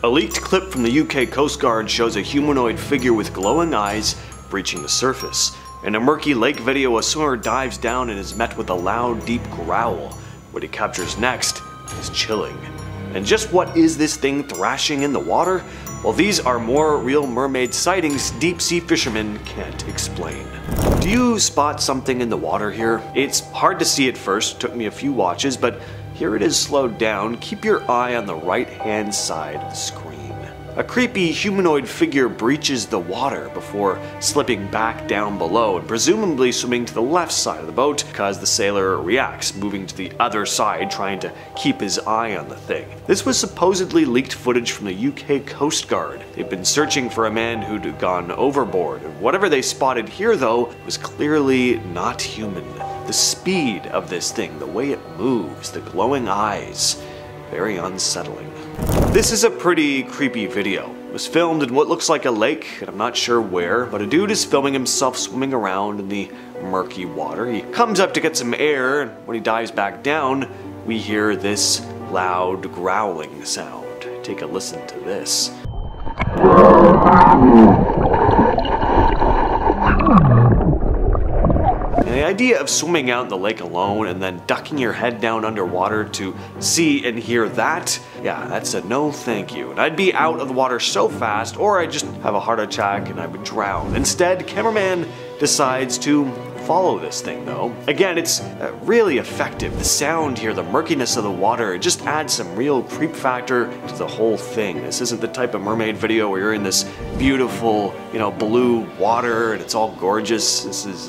A leaked clip from the UK Coast Guard shows a humanoid figure with glowing eyes breaching the surface. In a murky lake video, a swimmer dives down and is met with a loud, deep growl. What he captures next is chilling. And just what is this thing thrashing in the water? Well, these are more real mermaid sightings deep-sea fishermen can't explain. Do you spot something in the water here? It's hard to see at first, took me a few watches, but here it is slowed down. Keep your eye on the right-hand side of the screen. A creepy humanoid figure breaches the water before slipping back down below and presumably swimming to the left side of the boat because the sailor reacts, moving to the other side trying to keep his eye on the thing. This was supposedly leaked footage from the UK Coast Guard. They've been searching for a man who'd gone overboard. Whatever they spotted here though was clearly not human. The speed of this thing, the way it moves, the glowing eyes, very unsettling. This is a pretty creepy video. It was filmed in what looks like a lake, and I'm not sure where, but a dude is filming himself swimming around in the murky water. He comes up to get some air, and when he dives back down, we hear this loud growling sound. Take a listen to this. And the idea of swimming out in the lake alone and then ducking your head down underwater to see and hear that, yeah, that's a no thank you. And I'd be out of the water so fast, or I'd just have a heart attack and I would drown. Instead, cameraman decides to follow this thing though. Again, it's really effective. The sound here, the murkiness of the water, it just adds some real creep factor to the whole thing. This isn't the type of mermaid video where you're in this beautiful, blue water and it's all gorgeous. This is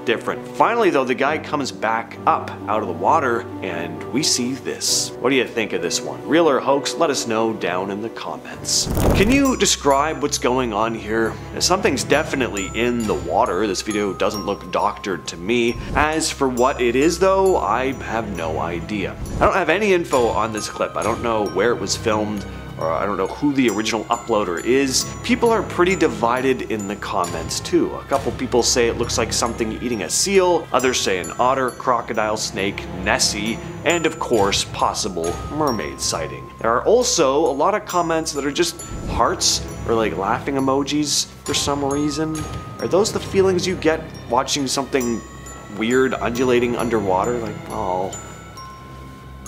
different. Finally though, the guy comes back up out of the water and we see this. What do you think of this one? Real or hoax? Let us know down in the comments. Can you describe what's going on here? Something's definitely in the water. This video doesn't look doctored to me. As for what it is though, I have no idea. I don't have any info on this clip. I don't know where it was filmed, or I don't know who the original uploader is. People are pretty divided in the comments too. A couple people say it looks like something eating a seal, others say an otter, crocodile, snake, Nessie, and of course possible mermaid sighting. There are also a lot of comments that are just hearts or like laughing emojis for some reason. Are those the feelings you get watching something weird undulating underwater? Like, oh.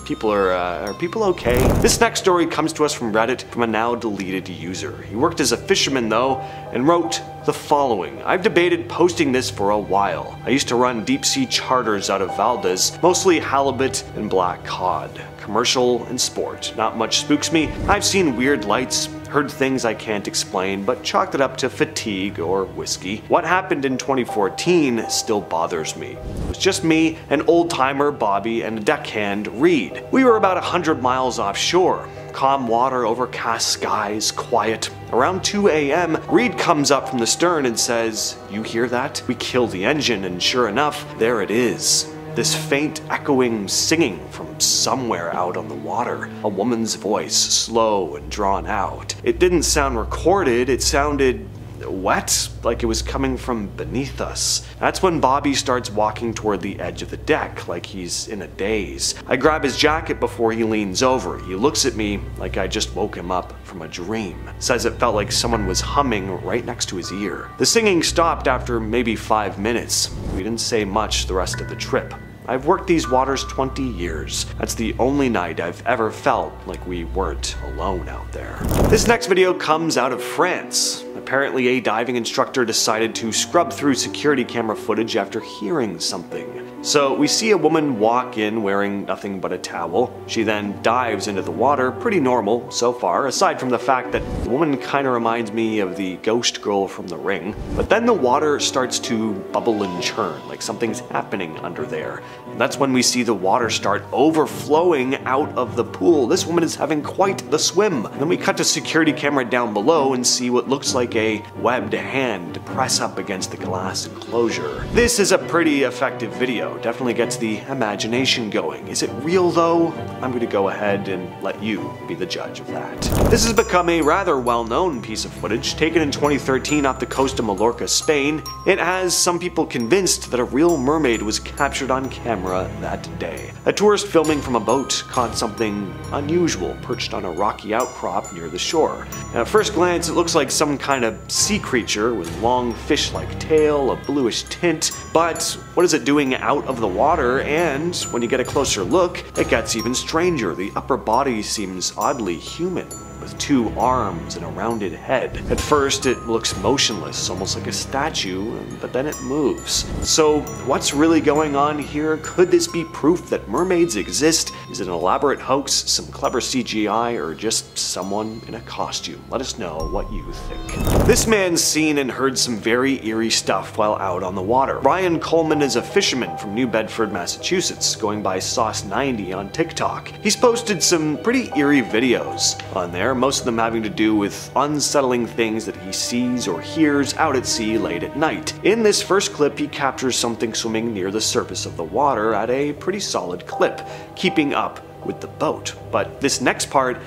People are people okay? This next story comes to us from Reddit from a now deleted user. He worked as a fisherman though, and wrote the following. I've debated posting this for a while. I used to run deep sea charters out of Valdez, mostly halibut and black cod. Commercial and sport. Not much spooks me. I've seen weird lights, heard things I can't explain, but chalked it up to fatigue or whiskey. What happened in 2014 still bothers me. It was just me, an old-timer, Bobby, and a deckhand, Reed. We were about 100 miles offshore. Calm water, overcast skies, quiet. Around 2 a.m., Reed comes up from the stern and says, "You hear that?" We kill the engine, and sure enough, there it is. This faint, echoing singing from somewhere out on the water. A woman's voice, slow and drawn out. It didn't sound recorded, it sounded wet, like it was coming from beneath us. That's when Bobby starts walking toward the edge of the deck, like he's in a daze. I grab his jacket before he leans over. He looks at me like I just woke him up from a dream. Says it felt like someone was humming right next to his ear. The singing stopped after maybe 5 minutes. We didn't say much the rest of the trip. I've worked these waters 20 years. That's the only night I've ever felt like we weren't alone out there. This next video comes out of France. Apparently a diving instructor decided to scrub through security camera footage after hearing something. So we see a woman walk in wearing nothing but a towel. She then dives into the water, pretty normal so far, aside from the fact that the woman kinda reminds me of the ghost girl from The Ring. But then the water starts to bubble and churn, like something's happening under there. And that's when we see the water start overflowing out of the pool. This woman is having quite the swim. And then we cut to security camera down below and see what looks like a webbed hand press up against the glass enclosure. This is a pretty effective video. video. Definitely gets the imagination going. Is it real though? I'm going to go ahead and let you be the judge of that. This has become a rather well-known piece of footage taken in 2013 off the coast of Mallorca, Spain. It has some people convinced that a real mermaid was captured on camera that day. A tourist filming from a boat caught something unusual perched on a rocky outcrop near the shore. At first glance, it looks like some kind of sea creature with long fish-like tail, a bluish tint, but what is it doing out of the water? And when you get a closer look, it gets even stranger. The upper body seems oddly human, with 2 arms and a rounded head. At first it looks motionless, almost like a statue, but then it moves. So what's really going on here? Could this be proof that mermaids exist? Is it an elaborate hoax, some clever CGI, or just someone in a costume? Let us know what you think. This man's seen and heard some very eerie stuff while out on the water. Ryan Coleman is a fisherman from New Bedford, Massachusetts, going by Sauce90 on TikTok. He's posted some pretty eerie videos on there, most of them having to do with unsettling things that he sees or hears out at sea late at night. In this first clip, he captures something swimming near the surface of the water at a pretty solid clip, keeping up with the boat. But this next part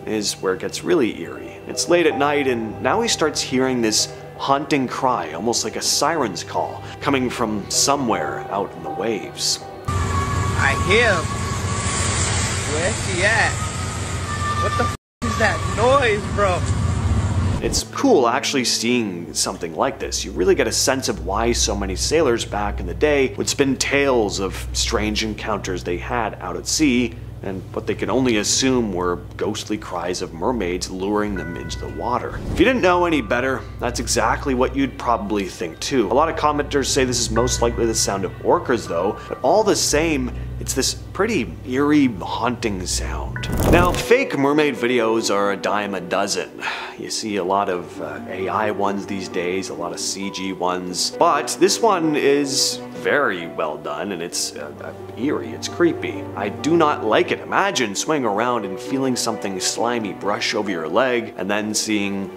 is where it gets really eerie. It's late at night and now he starts hearing this haunting cry, almost like a siren's call, coming from somewhere out in the waves. I hear him. Where's he at? What the f is that noise, bro? It's cool actually seeing something like this. You really get a sense of why so many sailors back in the day would spin tales of strange encounters they had out at sea, and what they could only assume were ghostly cries of mermaids luring them into the water. If you didn't know any better, that's exactly what you'd probably think too. A lot of commenters say this is most likely the sound of orcas though, but all the same, it's this pretty eerie, haunting sound. Now, fake mermaid videos are a dime a dozen. You see a lot of AI ones these days, a lot of CG ones, but this one is very well done and it's eerie, it's creepy. I do not like it. Imagine swinging around and feeling something slimy brush over your leg and then seeing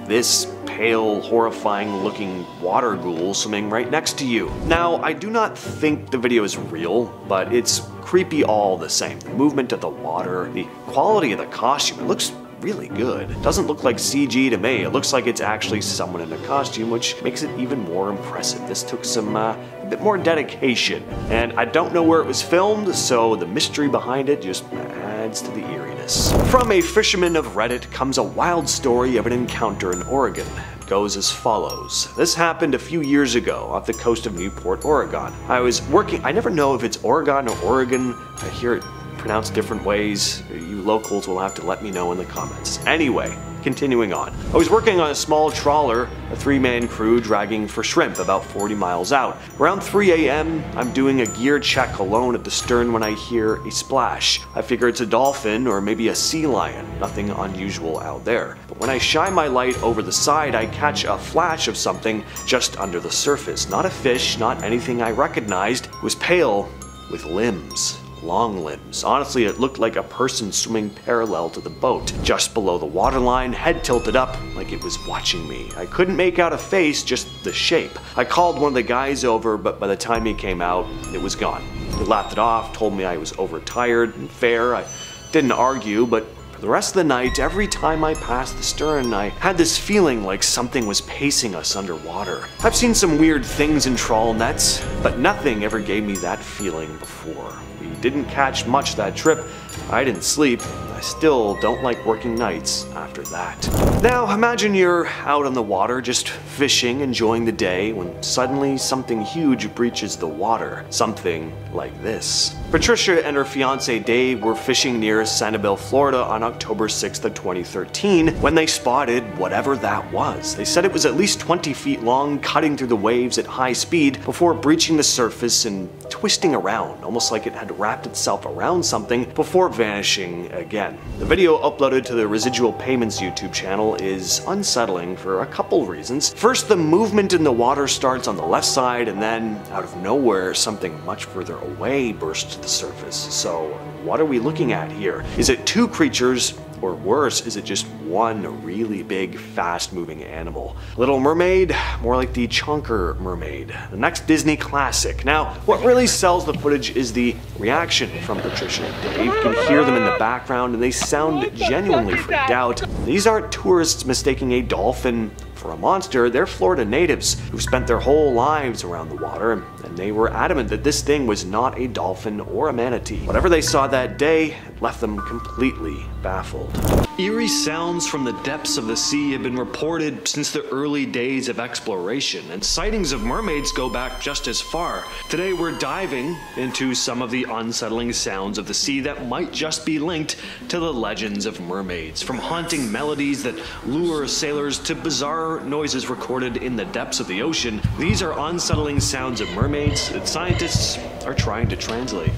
this pale, horrifying looking water ghoul swimming right next to you. Now, I do not think the video is real, but it's creepy all the same. The movement of the water, the quality of the costume, it looks really good. It doesn't look like CG to me. It looks like it's actually someone in a costume, which makes it even more impressive. This took some a bit more dedication, and I don't know where it was filmed, so the mystery behind it just adds to the eeriness. From a fisherman of Reddit comes a wild story of an encounter in Oregon. It goes as follows. This happened a few years ago off the coast of Newport, Oregon. I never know if it's Oregon or Oregon. I hear it pronounced different ways. You locals will have to let me know in the comments. Anyway, continuing on. I was working on a small trawler, a 3-man crew dragging for shrimp about 40 miles out. Around 3 a.m., I'm doing a gear check alone at the stern when I hear a splash. I figure it's a dolphin or maybe a sea lion, nothing unusual out there. But when I shine my light over the side, I catch a flash of something just under the surface. Not a fish, not anything I recognized. It was pale with limbs. Long limbs. Honestly, it looked like a person swimming parallel to the boat, just below the waterline, head tilted up like it was watching me. I couldn't make out a face, just the shape. I called one of the guys over, but by the time he came out, it was gone. He laughed it off, told me I was overtired and fair. I didn't argue, but for the rest of the night, every time I passed the stern, I had this feeling like something was pacing us underwater. I've seen some weird things in trawl nets, but nothing ever gave me that feeling before. We didn't catch much that trip. I didn't sleep. I still don't like working nights after that. Now imagine you're out on the water just fishing, enjoying the day, when suddenly something huge breaches the water. Something like this. Patricia and her fiance Dave were fishing near Sanibel, Florida on October 6th of 2013 when they spotted whatever that was. They said it was at least 20 feet long, cutting through the waves at high speed before breaching the surface and twisting around, almost like it had wrapped itself around something before vanishing again. The video uploaded to the Residual Payments YouTube channel is unsettling for a couple reasons. First, the movement in the water starts on the left side, and then out of nowhere something much further away bursts to the surface. So what are we looking at here? Is it two creatures Or worse, is it just one really big, fast-moving animal? Little Mermaid? More like the chunker mermaid, the next Disney classic. Now, what really sells the footage is the reaction from Patricia and Dave. You can hear them in the background and they sound genuinely freaked out. These aren't tourists mistaking a dolphin for a monster. They're Florida natives who've spent their whole lives around the water, and they were adamant that this thing was not a dolphin or a manatee. Whatever they saw that day left them completely baffled. Eerie sounds from the depths of the sea have been reported since the early days of exploration, and sightings of mermaids go back just as far. Today we're diving into some of the unsettling sounds of the sea that might just be linked to the legends of mermaids, from haunting melodies that lure sailors to bizarre noises recorded in the depths of the ocean. These are unsettling sounds of mermaids that scientists are trying to translate.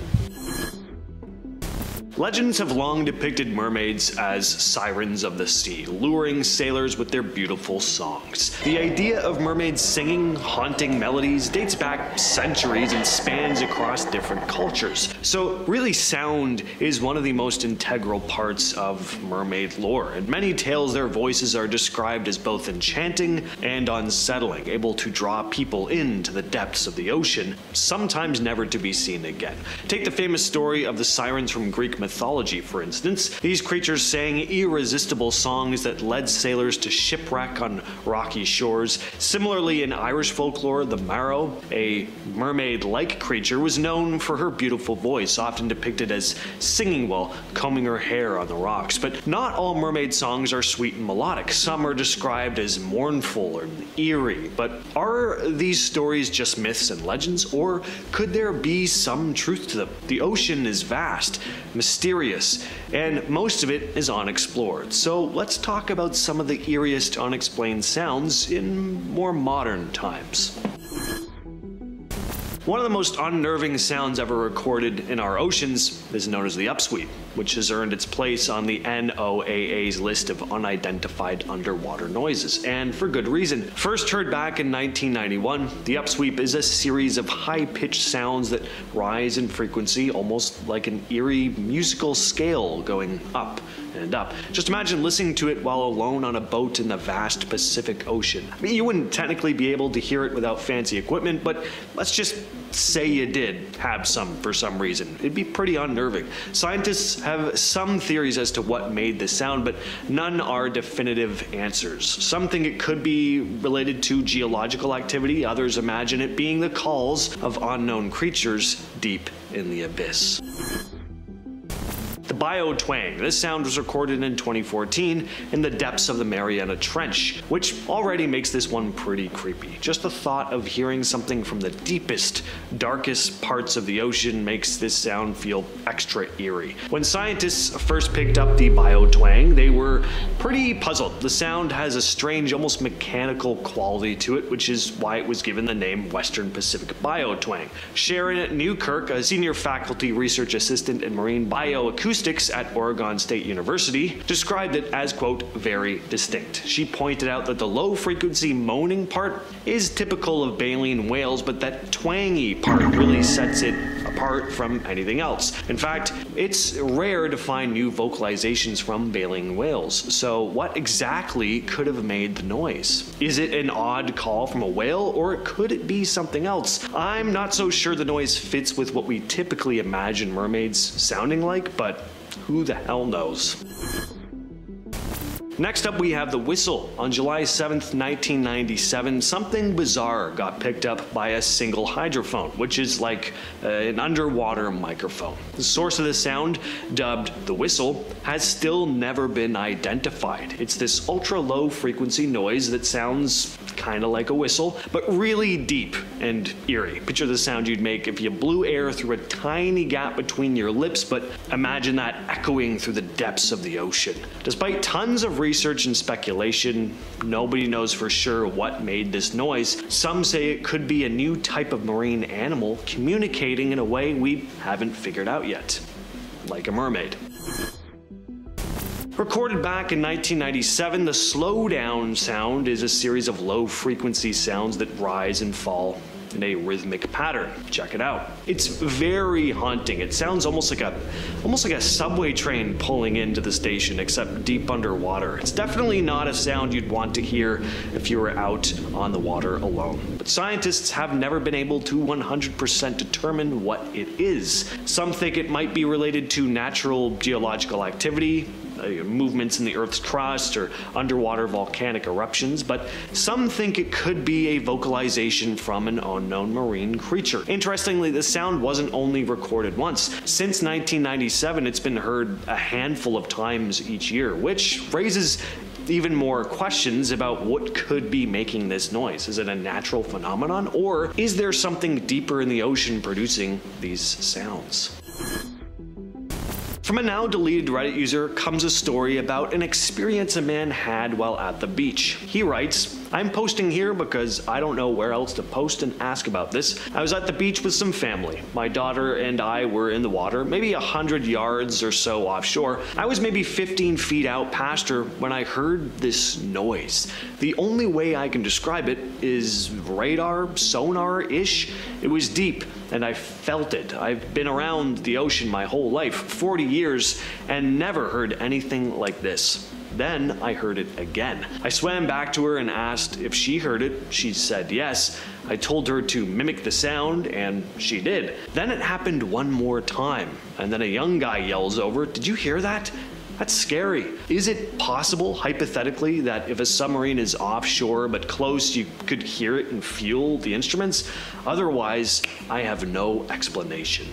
Legends have long depicted mermaids as sirens of the sea, luring sailors with their beautiful songs. The idea of mermaids singing haunting melodies dates back centuries and spans across different cultures. So really, sound is one of the most integral parts of mermaid lore. In many tales, their voices are described as both enchanting and unsettling, able to draw people into the depths of the ocean, sometimes never to be seen again. Take the famous story of the sirens from Greek mythology, for instance. These creatures sang irresistible songs that led sailors to shipwreck on rocky shores. Similarly, in Irish folklore, the Marrow, a mermaid-like creature, was known for her beautiful voice, often depicted as singing while combing her hair on the rocks. But not all mermaid songs are sweet and melodic. Some are described as mournful or eerie. But are these stories just myths and legends, or could there be some truth to them? The ocean is vast, mysterious, and most of it is unexplored. So let's talk about some of the eeriest unexplained sounds in more modern times. One of the most unnerving sounds ever recorded in our oceans is known as the upsweep, which has earned its place on the NOAA's list of unidentified underwater noises, and for good reason. First heard back in 1991, the upsweep is a series of high-pitched sounds that rise in frequency almost like an eerie musical scale going up and up. Just imagine listening to it while alone on a boat in the vast Pacific Ocean. I mean, you wouldn't technically be able to hear it without fancy equipment, but let's just say you did have some for some reason. It'd be pretty unnerving. Scientists have some theories as to what made this sound, but none are definitive answers. Some think it could be related to geological activity, others imagine it being the calls of unknown creatures deep in the abyss. The bio-twang. This sound was recorded in 2014 in the depths of the Mariana Trench, which already makes this one pretty creepy. Just the thought of hearing something from the deepest, darkest parts of the ocean makes this sound feel extra eerie. When scientists first picked up the bio-twang, they were pretty puzzled. The sound has a strange, almost mechanical quality to it, which is why it was given the name Western Pacific bio-twang. Sharon Newkirk, a senior faculty research assistant in marine bioacoustics at Oregon State University, described it as, quote, very distinct. She pointed out that the low-frequency moaning part is typical of baleen whales, but that twangy part really sets it apart from anything else. In fact, it's rare to find new vocalizations from baleen whales. So what exactly could have made the noise? Is it an odd call from a whale, or could it be something else? I'm not so sure the noise fits with what we typically imagine mermaids sounding like, but who the hell knows? Next up, we have the whistle. On July 7th, 1997, something bizarre got picked up by a single hydrophone, which is like an underwater microphone. The source of the sound, dubbed the whistle, has still never been identified. It's this ultra-low frequency noise that sounds kind of like a whistle, but really deep and eerie. Picture the sound you'd make if you blew air through a tiny gap between your lips, but imagine that echoing through the depths of the ocean. Despite tons of research and speculation, nobody knows for sure what made this noise. Some say it could be a new type of marine animal communicating in a way we haven't figured out yet, like a mermaid. Recorded back in 1997, the slowdown sound is a series of low-frequency sounds that rise and fall in a rhythmic pattern. Check it out. It's very haunting. It sounds almost like a subway train pulling into the station, except deep underwater. It's definitely not a sound you'd want to hear if you were out on the water alone. But scientists have never been able to 100% determine what it is. Some think it might be related to natural geological activity, movements in the Earth's crust, or underwater volcanic eruptions, but some think it could be a vocalization from an unknown marine creature. Interestingly, the sound wasn't only recorded once. Since 1997, it's been heard a handful of times each year, which raises even more questions about what could be making this noise. Is it a natural phenomenon, or is there something deeper in the ocean producing these sounds? From a now deleted Reddit user comes a story about an experience a man had while at the beach. He writes, "I'm posting here because I don't know where else to post and ask about this. I was at the beach with some family. My daughter and I were in the water, maybe 100 yards or so offshore. I was maybe 15 feet out past her when I heard this noise. The only way I can describe it is radar, sonar-ish. It was deep, and I felt it. I've been around the ocean my whole life, 40 years, and never heard anything like this. Then I heard it again. I swam back to her and asked if she heard it. She said yes. I told her to mimic the sound, and she did. Then it happened one more time, and then a young guy yells over, 'Did you hear that? That's scary.' Is it possible, hypothetically, that if a submarine is offshore but close, you could hear it and feel the instruments? Otherwise, I have no explanation."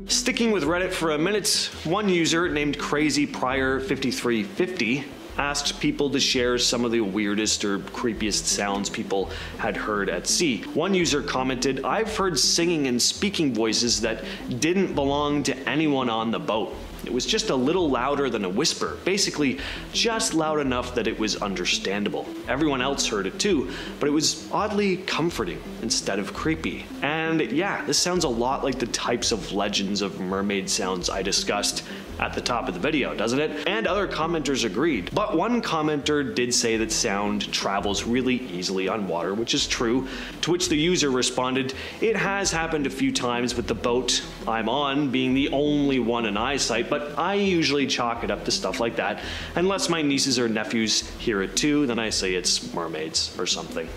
Sticking with Reddit for a minute, one user named CrazyPrior5350 asked people to share some of the weirdest or creepiest sounds people had heard at sea. One user commented, "I've heard singing and speaking voices that didn't belong to anyone on the boat. It was just a little louder than a whisper, basically just loud enough that it was understandable. Everyone else heard it too, but it was oddly comforting instead of creepy." And yeah, this sounds a lot like the types of legends of mermaid sounds I discussed at the top of the video, doesn't it? And other commenters agreed. But one commenter did say that sound travels really easily on water, which is true, to which the user responded, "It has happened a few times with the boat I'm on being the only one in eyesight, but I usually chalk it up to stuff like that. Unless my nieces or nephews hear it too, then I say it's mermaids or something."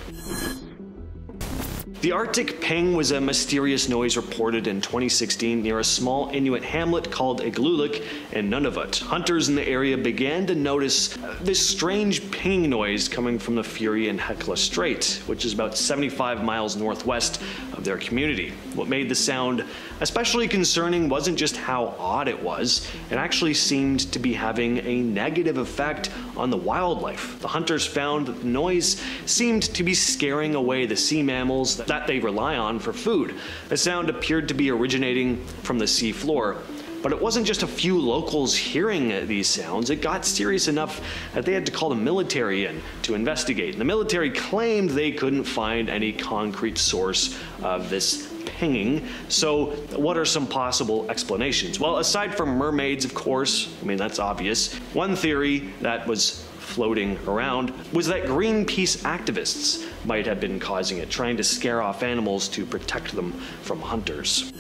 The Arctic ping was a mysterious noise reported in 2016 near a small Inuit hamlet called Igloolik in Nunavut. Hunters in the area began to notice this strange pinging noise coming from the Fury and Hecla Strait, which is about 75 miles northwest of their community. What made the sound especially concerning wasn't just how odd it was, it actually seemed to be having a negative effect on the wildlife. The hunters found that the noise seemed to be scaring away the sea mammals that they rely on for food. The sound appeared to be originating from the sea floor. But it wasn't just a few locals hearing these sounds. It got serious enough that they had to call the military in to investigate. And the military claimed they couldn't find any concrete source of this pinging. So what are some possible explanations? Well, aside from mermaids, of course, I mean, that's obvious. One theory that was floating around was that Greenpeace activists might have been causing it, trying to scare off animals to protect them from hunters.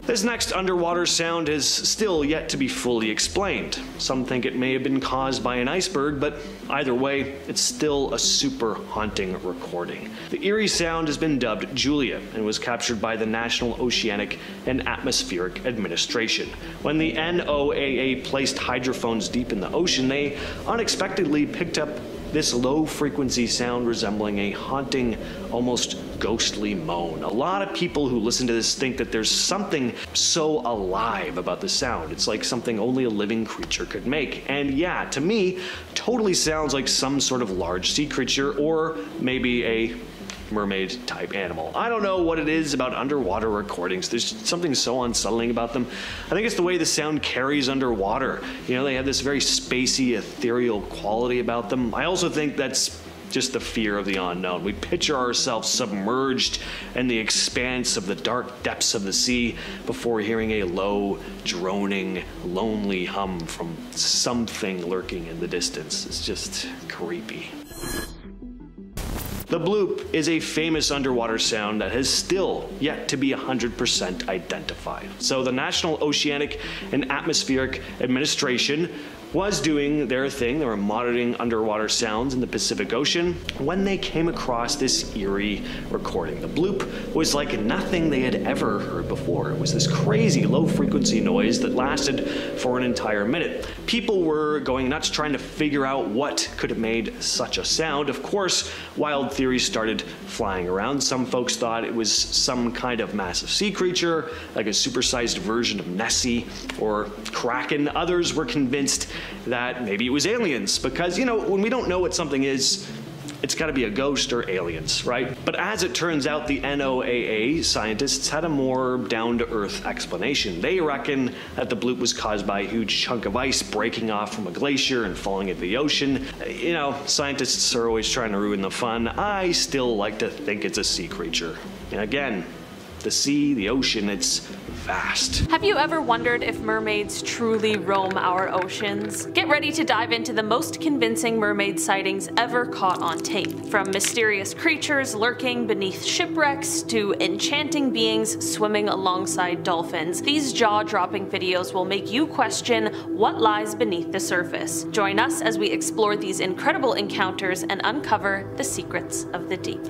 This next underwater sound is still yet to be fully explained. Some think it may have been caused by an iceberg, but either way, it's still a super haunting recording. The eerie sound has been dubbed Julia and was captured by the National Oceanic and Atmospheric Administration. When the NOAA placed hydrophones deep in the ocean, they unexpectedly picked up this low-frequency sound resembling a haunting, almost ghostly moan. A lot of people who listen to this think that there's something so alive about the sound. It's like something only a living creature could make. And yeah, to me, totally sounds like some sort of large sea creature or maybe a mermaid type animal. I don't know what it is about underwater recordings. There's something so unsettling about them. I think it's the way the sound carries underwater. You know, they have this very spacey, ethereal quality about them. I also think that's just the fear of the unknown. We picture ourselves submerged in the expanse of the dark depths of the sea before hearing a low, droning, lonely hum from something lurking in the distance. It's just creepy. The bloop is a famous underwater sound that has still yet to be 100% identified. So the National Oceanic and Atmospheric Administration was doing their thing. They were monitoring underwater sounds in the Pacific Ocean when they came across this eerie recording. The bloop was like nothing they had ever heard before. It was this crazy low frequency noise that lasted for an entire minute. People were going nuts trying to figure out what could have made such a sound. Of course, wild theories started flying around. Some folks thought it was some kind of massive sea creature, like a supersized version of Nessie or Kraken. Others were convinced that maybe it was aliens, because, you know, when we don't know what something is, it's got to be a ghost or aliens, right? But as it turns out, the NOAA scientists had a more down-to-earth explanation. They reckon that the bloop was caused by a huge chunk of ice breaking off from a glacier and falling into the ocean. You know, scientists are always trying to ruin the fun. I still like to think it's a sea creature. And again, the sea, the ocean, it's vast. Have you ever wondered if mermaids truly roam our oceans? Get ready to dive into the most convincing mermaid sightings ever caught on tape. From mysterious creatures lurking beneath shipwrecks to enchanting beings swimming alongside dolphins, these jaw-dropping videos will make you question what lies beneath the surface. Join us as we explore these incredible encounters and uncover the secrets of the deep.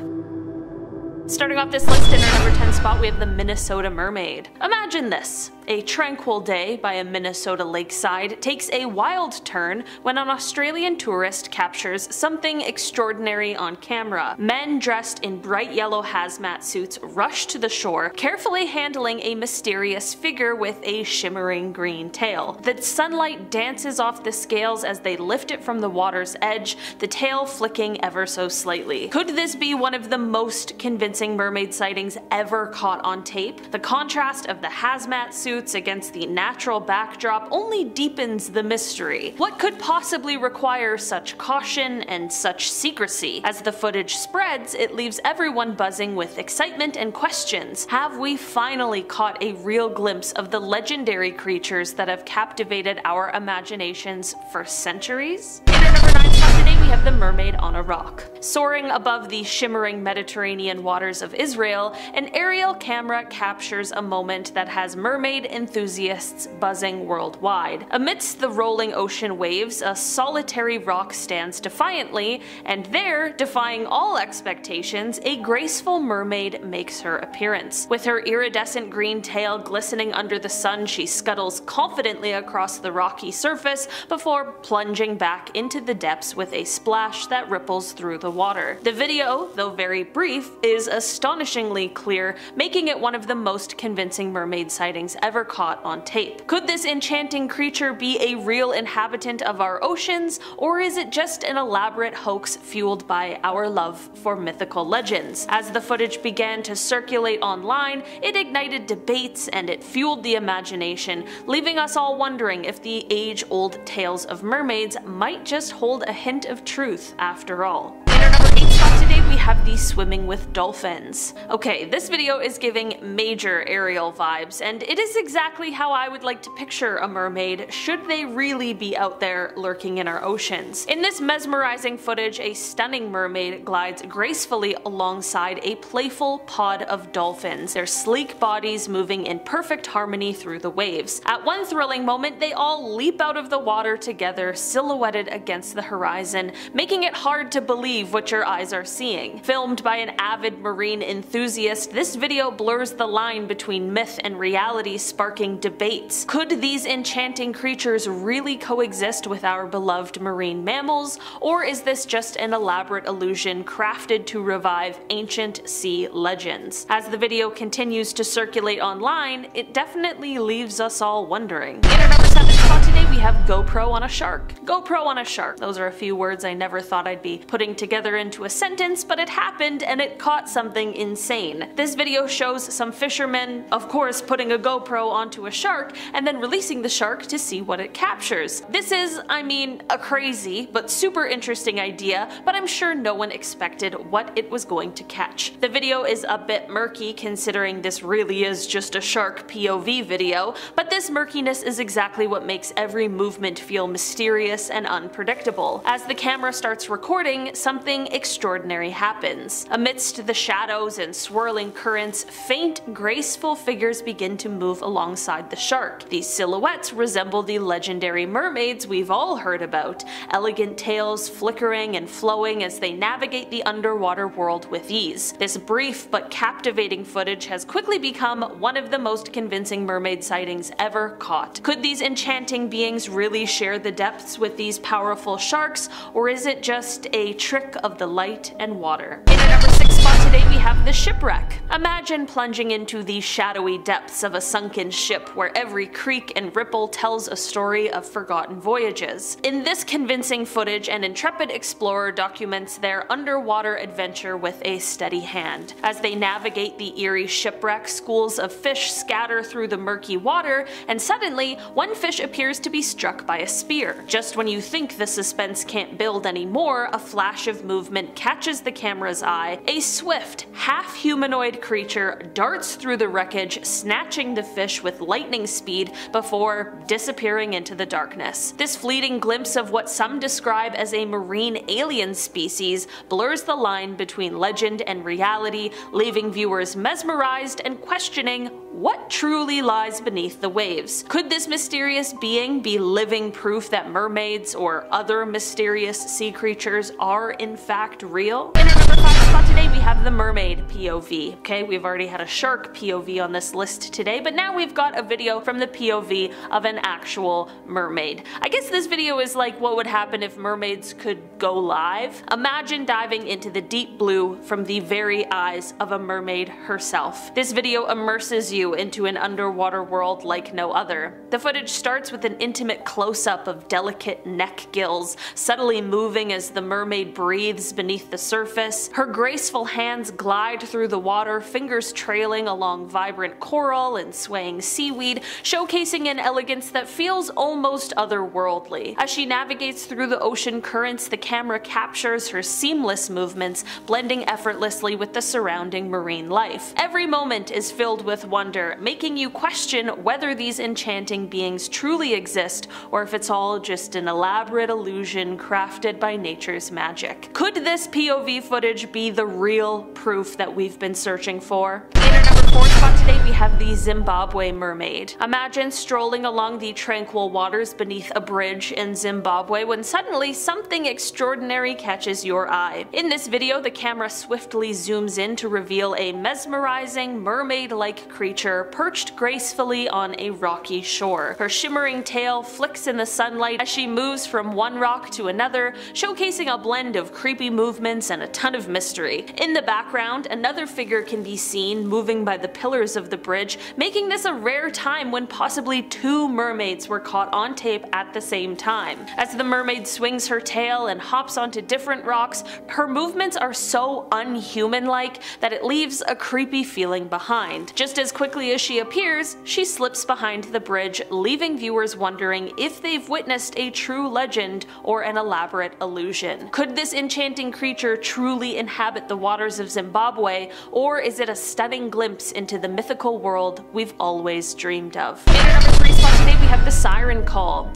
Starting off this list in our number 10 spot, we have the Minnesota Mermaid. Imagine this. A tranquil day by a Minnesota lakeside takes a wild turn when an Australian tourist captures something extraordinary on camera. Men dressed in bright yellow hazmat suits rush to the shore, carefully handling a mysterious figure with a shimmering green tail. The sunlight dances off the scales as they lift it from the water's edge, the tail flicking ever so slightly. Could this be one of the most convincing mermaid sightings ever caught on tape? The contrast of the hazmat suits against the natural backdrop only deepens the mystery. What could possibly require such caution and such secrecy? As the footage spreads, it leaves everyone buzzing with excitement and questions. Have we finally caught a real glimpse of the legendary creatures that have captivated our imaginations for centuries? In our number 9 spot today, we have the Mermaid on a Rock. Soaring above the shimmering Mediterranean waters of Israel, an aerial camera captures a moment that has mermaid enthusiasts buzzing worldwide. Amidst the rolling ocean waves, a solitary rock stands defiantly, and there, defying all expectations, a graceful mermaid makes her appearance. With her iridescent green tail glistening under the sun, she scuttles confidently across the rocky surface before plunging back into the depths with a splash that ripples through the water. The video, though very brief, is astonishingly clear, making it one of the most convincing mermaid sightings ever caught on tape. Could this enchanting creature be a real inhabitant of our oceans, or is it just an elaborate hoax fueled by our love for mythical legends? As the footage began to circulate online, it ignited debates and it fueled the imagination, leaving us all wondering if the age-old tales of mermaids might just hold a hint of truth after all. In our number 8 spot today, we have the Swimming with Dolphins. Okay, this video is giving major Ariel vibes, and it is exactly how I would like to picture a mermaid should they really be out there lurking in our oceans. In this mesmerizing footage, a stunning mermaid glides gracefully alongside a playful pod of dolphins, their sleek bodies moving in perfect harmony through the waves. At one thrilling moment, they all leap out of the water together, silhouetted against the horizon, making it hard to believe what your eyes are seeing. Filmed by an avid marine enthusiast, this video blurs the line between myth and reality, sparking debates. Could these enchanting creatures really coexist with our beloved marine mammals, or is this just an elaborate illusion crafted to revive ancient sea legends? As the video continues to circulate online, it definitely leaves us all wondering. In our number 7 spot today, we have GoPro on a shark. GoPro on a shark. Those are a few words I never thought I'd be putting together into a sentence, but it happened and it caught something insane. This video shows some fishermen, of course, putting a GoPro onto a shark and then releasing the shark to see what it captures. This is, I mean, a crazy but super interesting idea, but I'm sure no one expected what it was going to catch. The video is a bit murky considering this really is just a shark POV video, but this murkiness is exactly what makes every every movement feel mysterious and unpredictable. As the camera starts recording, something extraordinary happens. Amidst the shadows and swirling currents, faint, graceful figures begin to move alongside the shark. These silhouettes resemble the legendary mermaids we've all heard about, elegant tails flickering and flowing as they navigate the underwater world with ease. This brief but captivating footage has quickly become one of the most convincing mermaid sightings ever caught. Could these enchanting beings really share the depths with these powerful sharks, or is it just a trick of the light and water? In at number 6 spot today we have the shipwreck. Imagine plunging into the shadowy depths of a sunken ship where every creak and ripple tells a story of forgotten voyages. In this convincing footage, an intrepid explorer documents their underwater adventure with a steady hand. As they navigate the eerie shipwreck, schools of fish scatter through the murky water, and suddenly, one fish appears to be struck by a spear. Just when you think the suspense can't build anymore, a flash of movement catches the camera's eye. A swift, half-humanoid creature darts through the wreckage, snatching the fish with lightning speed before disappearing into the darkness. This fleeting glimpse of what some describe as a marine alien species blurs the line between legend and reality, leaving viewers mesmerized and questioning what truly lies beneath the waves. Could this mysterious being be living proof that mermaids or other mysterious sea creatures are in fact real? In our number 5 spot today we have the mermaid POV. Okay, we've already had a shark POV on this list today, but now we've got a video from the POV of an actual mermaid. I guess this video is like what would happen if mermaids could go live. Imagine diving into the deep blue from the very eyes of a mermaid herself. This video immerses you into an underwater world like no other. The footage starts with an intimate close-up of delicate neck gills, subtly moving as the mermaid breathes beneath the surface. Her graceful hands glide through the water, fingers trailing along vibrant coral and swaying seaweed, showcasing an elegance that feels almost otherworldly. As she navigates through the ocean currents, the camera captures her seamless movements, blending effortlessly with the surrounding marine life. Every moment is filled with wonder, making you question whether these enchanting beings truly exist or if it's all just an elaborate illusion crafted by nature's magic. Could this POV footage be the real proof that we've been searching for? In our number 4 spot today we have the Zimbabwe mermaid. Imagine strolling along the tranquil waters beneath a bridge in Zimbabwe when suddenly something extraordinary catches your eye. In this video, the camera swiftly zooms in to reveal a mesmerizing mermaid-like creature perched gracefully on a rocky shore. Her shimmering tail flicks in the sunlight as she moves from one rock to another, showcasing a blend of creepy movements and a ton of mystery. In the background, another figure can be seen moving by the pillars of the bridge, making this a rare time when possibly 2 mermaids were caught on tape at the same time. As the mermaid swings her tail and hops onto different rocks, her movements are so unhuman-like that it leaves a creepy feeling behind. Just as quickly as she appears, she slips behind the bridge, leaving viewers wondering if they've witnessed a true legend or an elaborate illusion. Could this enchanting creature truly inhabit the waters of Zimbabwe, or is it a stunning glimpse into the mythical world we've always dreamed of? In our number 3 spot today we have the Siren Call.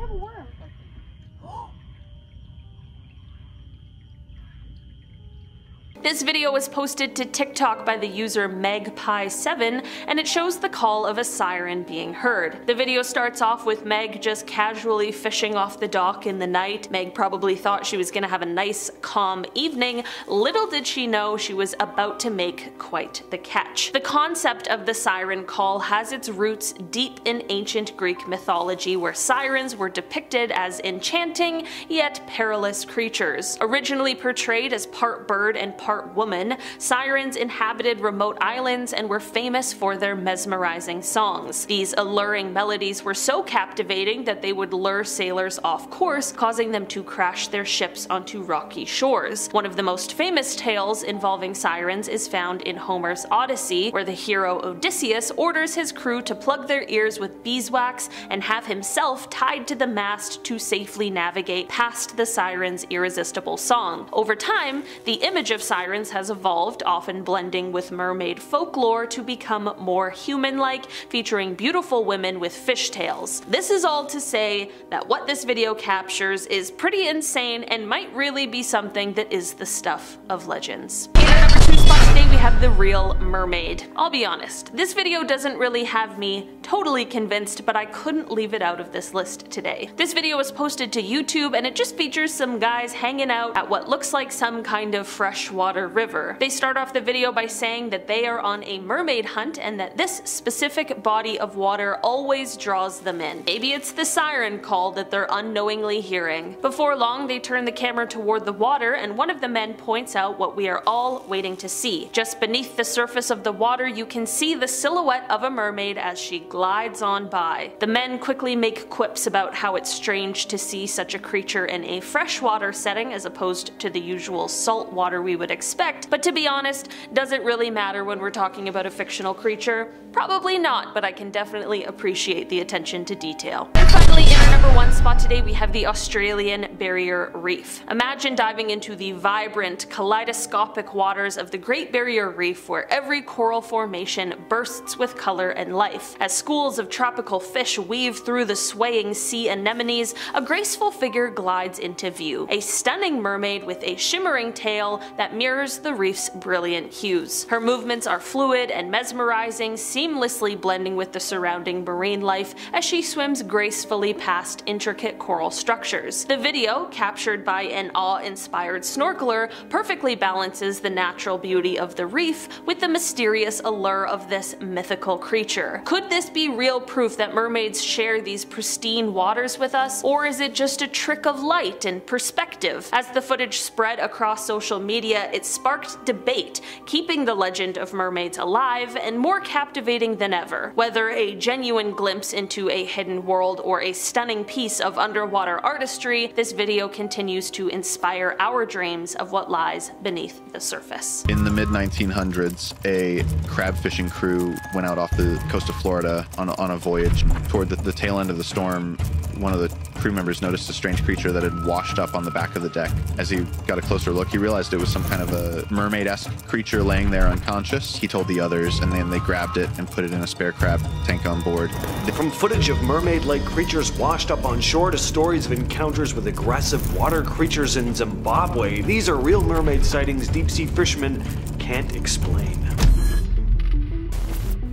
This video was posted to TikTok by the user Megpie7, and it shows the call of a siren being heard. The video starts off with Meg just casually fishing off the dock in the night. Meg probably thought she was gonna have a nice, calm evening. Little did she know she was about to make quite the catch. The concept of the siren call has its roots deep in ancient Greek mythology, where sirens were depicted as enchanting yet perilous creatures. Originally portrayed as part bird and part woman, sirens inhabited remote islands and were famous for their mesmerizing songs. These alluring melodies were so captivating that they would lure sailors off course, causing them to crash their ships onto rocky shores. One of the most famous tales involving sirens is found in Homer's Odyssey, where the hero Odysseus orders his crew to plug their ears with beeswax and have himself tied to the mast to safely navigate past the siren's irresistible song. Over time, the image of sirens Sirens has evolved, often blending with mermaid folklore to become more human-like, featuring beautiful women with fishtails. This is all to say that what this video captures is pretty insane and might really be something that is the stuff of legends. In our number 2 spot today we have the real mermaid. I'll be honest, this video doesn't really have me totally convinced, but I couldn't leave it out of this list today. This video was posted to YouTube and it just features some guys hanging out at what looks like some kind of freshwater river. They start off the video by saying that they are on a mermaid hunt and that this specific body of water always draws them in. Maybe it's the siren call that they're unknowingly hearing. Before long, they turn the camera toward the water and one of the men points out what we are all waiting to see. Just beneath the surface of the water, you can see the silhouette of a mermaid as she glides on by. The men quickly make quips about how it's strange to see such a creature in a freshwater setting as opposed to the usual salt water we would expect, but to be honest, does it really matter when we're talking about a fictional creature? Probably not, but I can definitely appreciate the attention to detail. And finally, in our number 1 spot today we have the Australian Barrier Reef. Imagine diving into the vibrant, kaleidoscopic waters of the Great Barrier Reef where every coral formation bursts with color and life. As schools of tropical fish weave through the swaying sea anemones, a graceful figure glides into view. A stunning mermaid with a shimmering tail that mirrors the reef's brilliant hues. Her movements are fluid and mesmerizing, seamlessly blending with the surrounding marine life as she swims gracefully past intricate coral structures. The video, captured by an awe-inspired snorkeler, perfectly balances the natural beauty of the reef with the mysterious allure of this mythical creature. Could this be real proof that mermaids share these pristine waters with us, or is it just a trick of light and perspective? As the footage spread across social media, it sparked debate, keeping the legend of mermaids alive and more captivating than ever. Whether a genuine glimpse into a hidden world or a stunning piece of underwater artistry, this video continues to inspire our dreams of what lies beneath the surface. In the mid-1900s, a crab fishing crew went out off the coast of Florida on a voyage. Toward the tail end of the storm, one of the crew members noticed a strange creature that had washed up on the back of the deck. As he got a closer look, he realized it was some kind of a mermaid-esque creature laying there unconscious. He told the others, and then they grabbed it and put it in a spare crab tank on board. From footage of mermaid-like creatures washed up on shore to stories of encounters with aggressive water creatures in Zimbabwe, these are real mermaid sightings deep-sea fishermen can't explain.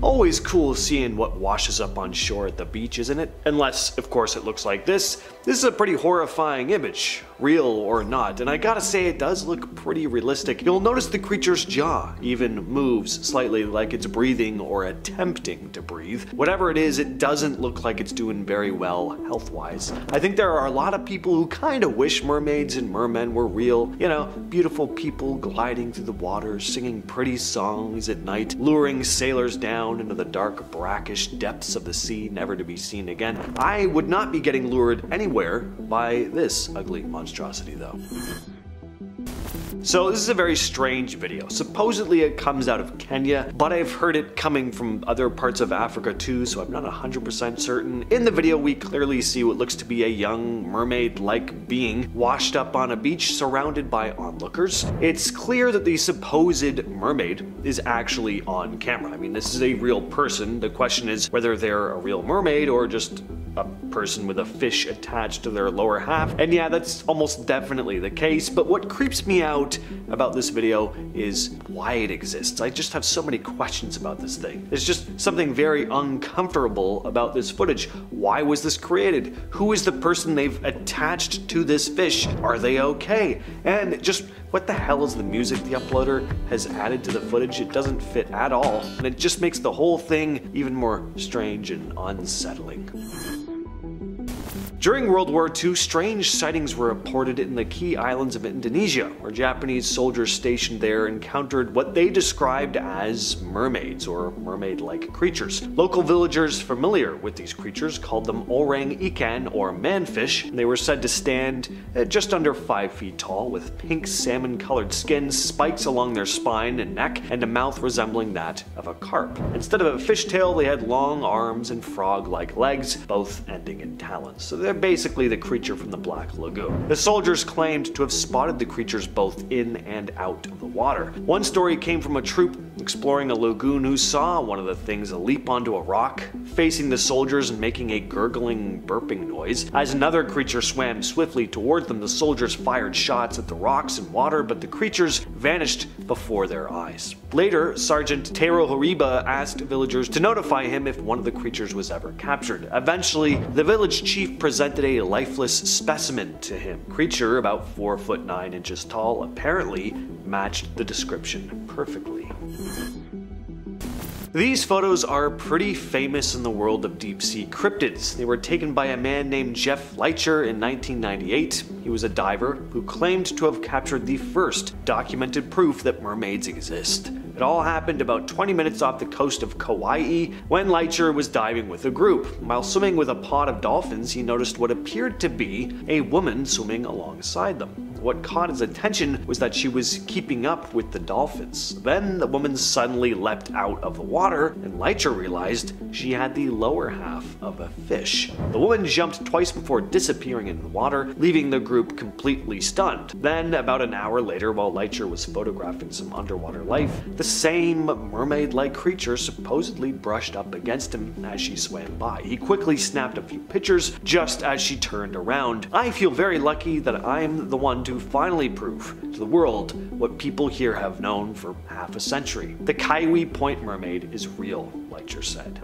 Always cool seeing what washes up on shore at the beach, isn't it? Unless, of course, it looks like this. This is a pretty horrifying image, real or not, and I gotta say it does look pretty realistic. You'll notice the creature's jaw even moves slightly like it's breathing or attempting to breathe. Whatever it is, it doesn't look like it's doing very well health-wise. I think there are a lot of people who kinda wish mermaids and mermen were real. You know, beautiful people gliding through the water, singing pretty songs at night, luring sailors down into the dark, brackish depths of the sea, never to be seen again. I would not be getting lured anywhere by this ugly monstrosity though. So this is a very strange video. Supposedly it comes out of Kenya, but I've heard it coming from other parts of Africa too, so I'm not 100% certain. In the video we clearly see what looks to be a young mermaid-like being washed up on a beach surrounded by onlookers. It's clear that the supposed mermaid is actually on camera. I mean, this is a real person. The question is whether they're a real mermaid or just a person with a fish attached to their lower half. And yeah, that's almost definitely the case, but what creeps me out about this video is why it exists. I just have so many questions about this thing. There's just something very uncomfortable about this footage. Why was this created? Who is the person they've attached to this fish? Are they okay? And just what the hell is the music the uploader has added to the footage? It doesn't fit at all, and it just makes the whole thing even more strange and unsettling. During World War II, strange sightings were reported in the key islands of Indonesia, where Japanese soldiers stationed there encountered what they described as mermaids, or mermaid-like creatures. Local villagers familiar with these creatures called them orang ikan, or manfish, and they were said to stand at just under 5 feet tall, with pink salmon-colored skin, spikes along their spine and neck, and a mouth resembling that of a carp. Instead of a fishtail, they had long arms and frog-like legs, both ending in talons. So they're basically the creature from the Black Lagoon. The soldiers claimed to have spotted the creatures both in and out of the water. One story came from a troop exploring a lagoon who saw one of the things leap onto a rock, facing the soldiers and making a gurgling, burping noise. As another creature swam swiftly towards them, the soldiers fired shots at the rocks and water, but the creatures vanished before their eyes. Later, Sergeant Taro Horiba asked villagers to notify him if one of the creatures was ever captured. Eventually, the village chief presented a lifeless specimen to him. Creature about 4'9" tall apparently matched the description perfectly. These photos are pretty famous in the world of deep-sea cryptids. They were taken by a man named Jeff Leitcher in 1998. He was a diver who claimed to have captured the first documented proof that mermaids exist. It all happened about 20 minutes off the coast of Kauai when Leitcher was diving with a group. While swimming with a pod of dolphins, he noticed what appeared to be a woman swimming alongside them. What caught his attention was that she was keeping up with the dolphins. Then the woman suddenly leapt out of the water, and Leitcher realized she had the lower half of a fish. The woman jumped twice before disappearing in the water, leaving the group completely stunned. Then, about an hour later, while Leitcher was photographing some underwater life, the same mermaid-like creature supposedly brushed up against him as she swam by. He quickly snapped a few pictures just as she turned around. I feel very lucky that I'm the one to finally prove to the world what people here have known for half a century. The Kauai Point mermaid is real, Leitcher said.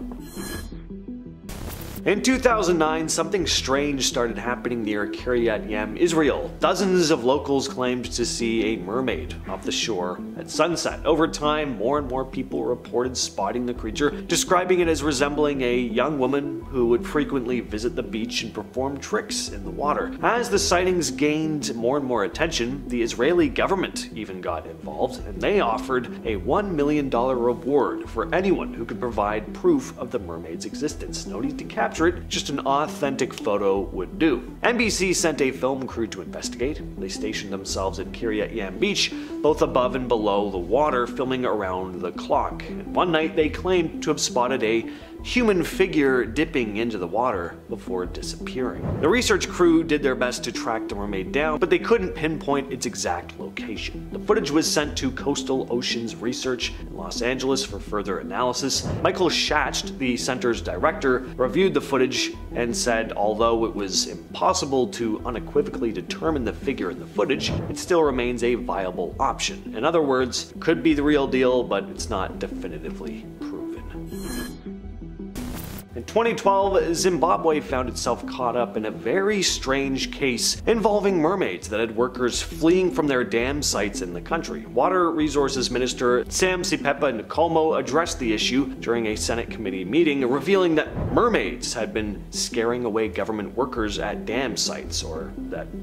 In 2009, something strange started happening near Kiryat Yam, Israel. Dozens of locals claimed to see a mermaid off the shore at sunset. Over time, more and more people reported spotting the creature, describing it as resembling a young woman who would frequently visit the beach and perform tricks in the water. As the sightings gained more and more attention, the Israeli government even got involved, and they offered a $1 million reward for anyone who could provide proof of the mermaid's existence. No need to capture it, just an authentic photo would do. NBC sent a film crew to investigate. They stationed themselves at Kiryat Yam Beach, both above and below the water, filming around the clock. And one night they claimed to have spotted a human figure dipping into the water before disappearing. The research crew did their best to track the mermaid down, but they couldn't pinpoint its exact location. The footage was sent to Coastal Oceans Research in Los Angeles for further analysis. Michael Schacht, the center's director, reviewed the footage and said although it was impossible to unequivocally determine the figure in the footage, it still remains a viable option. In other words, could be the real deal, but it's not definitively proven. In 2012, Zimbabwe found itself caught up in a very strange case involving mermaids that had workers fleeing from their dam sites in the country. Water Resources Minister Sam Sipepa Nkomo addressed the issue during a Senate committee meeting, revealing that mermaids had been scaring away government workers at dam sites, or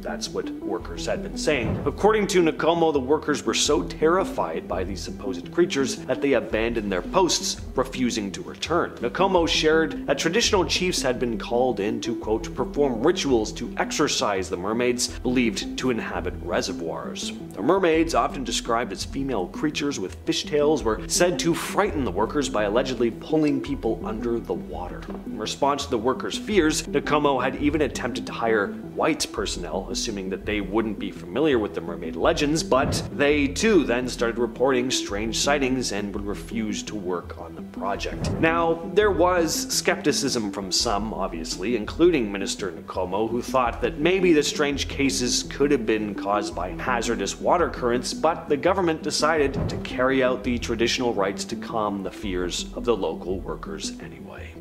that's what workers had been saying. According to Nkomo, the workers were so terrified by these supposed creatures that they abandoned their posts, refusing to return. Nkomo shared that traditional chiefs had been called in to, quote, perform rituals to exorcise the mermaids believed to inhabit reservoirs. The mermaids, often described as female creatures with fishtails, were said to frighten the workers by allegedly pulling people under the water. In response to the workers' fears, Nkomo had even attempted to hire white personnel, assuming that they wouldn't be familiar with the mermaid legends, but they too then started reporting strange sightings and would refuse to work on the project. Now, there was skepticism from some, obviously, including Minister Nkomo, who thought that maybe the strange cases could have been caused by hazardous water currents, but the government decided to carry out the traditional rites to calm the fears of the local workers anyway.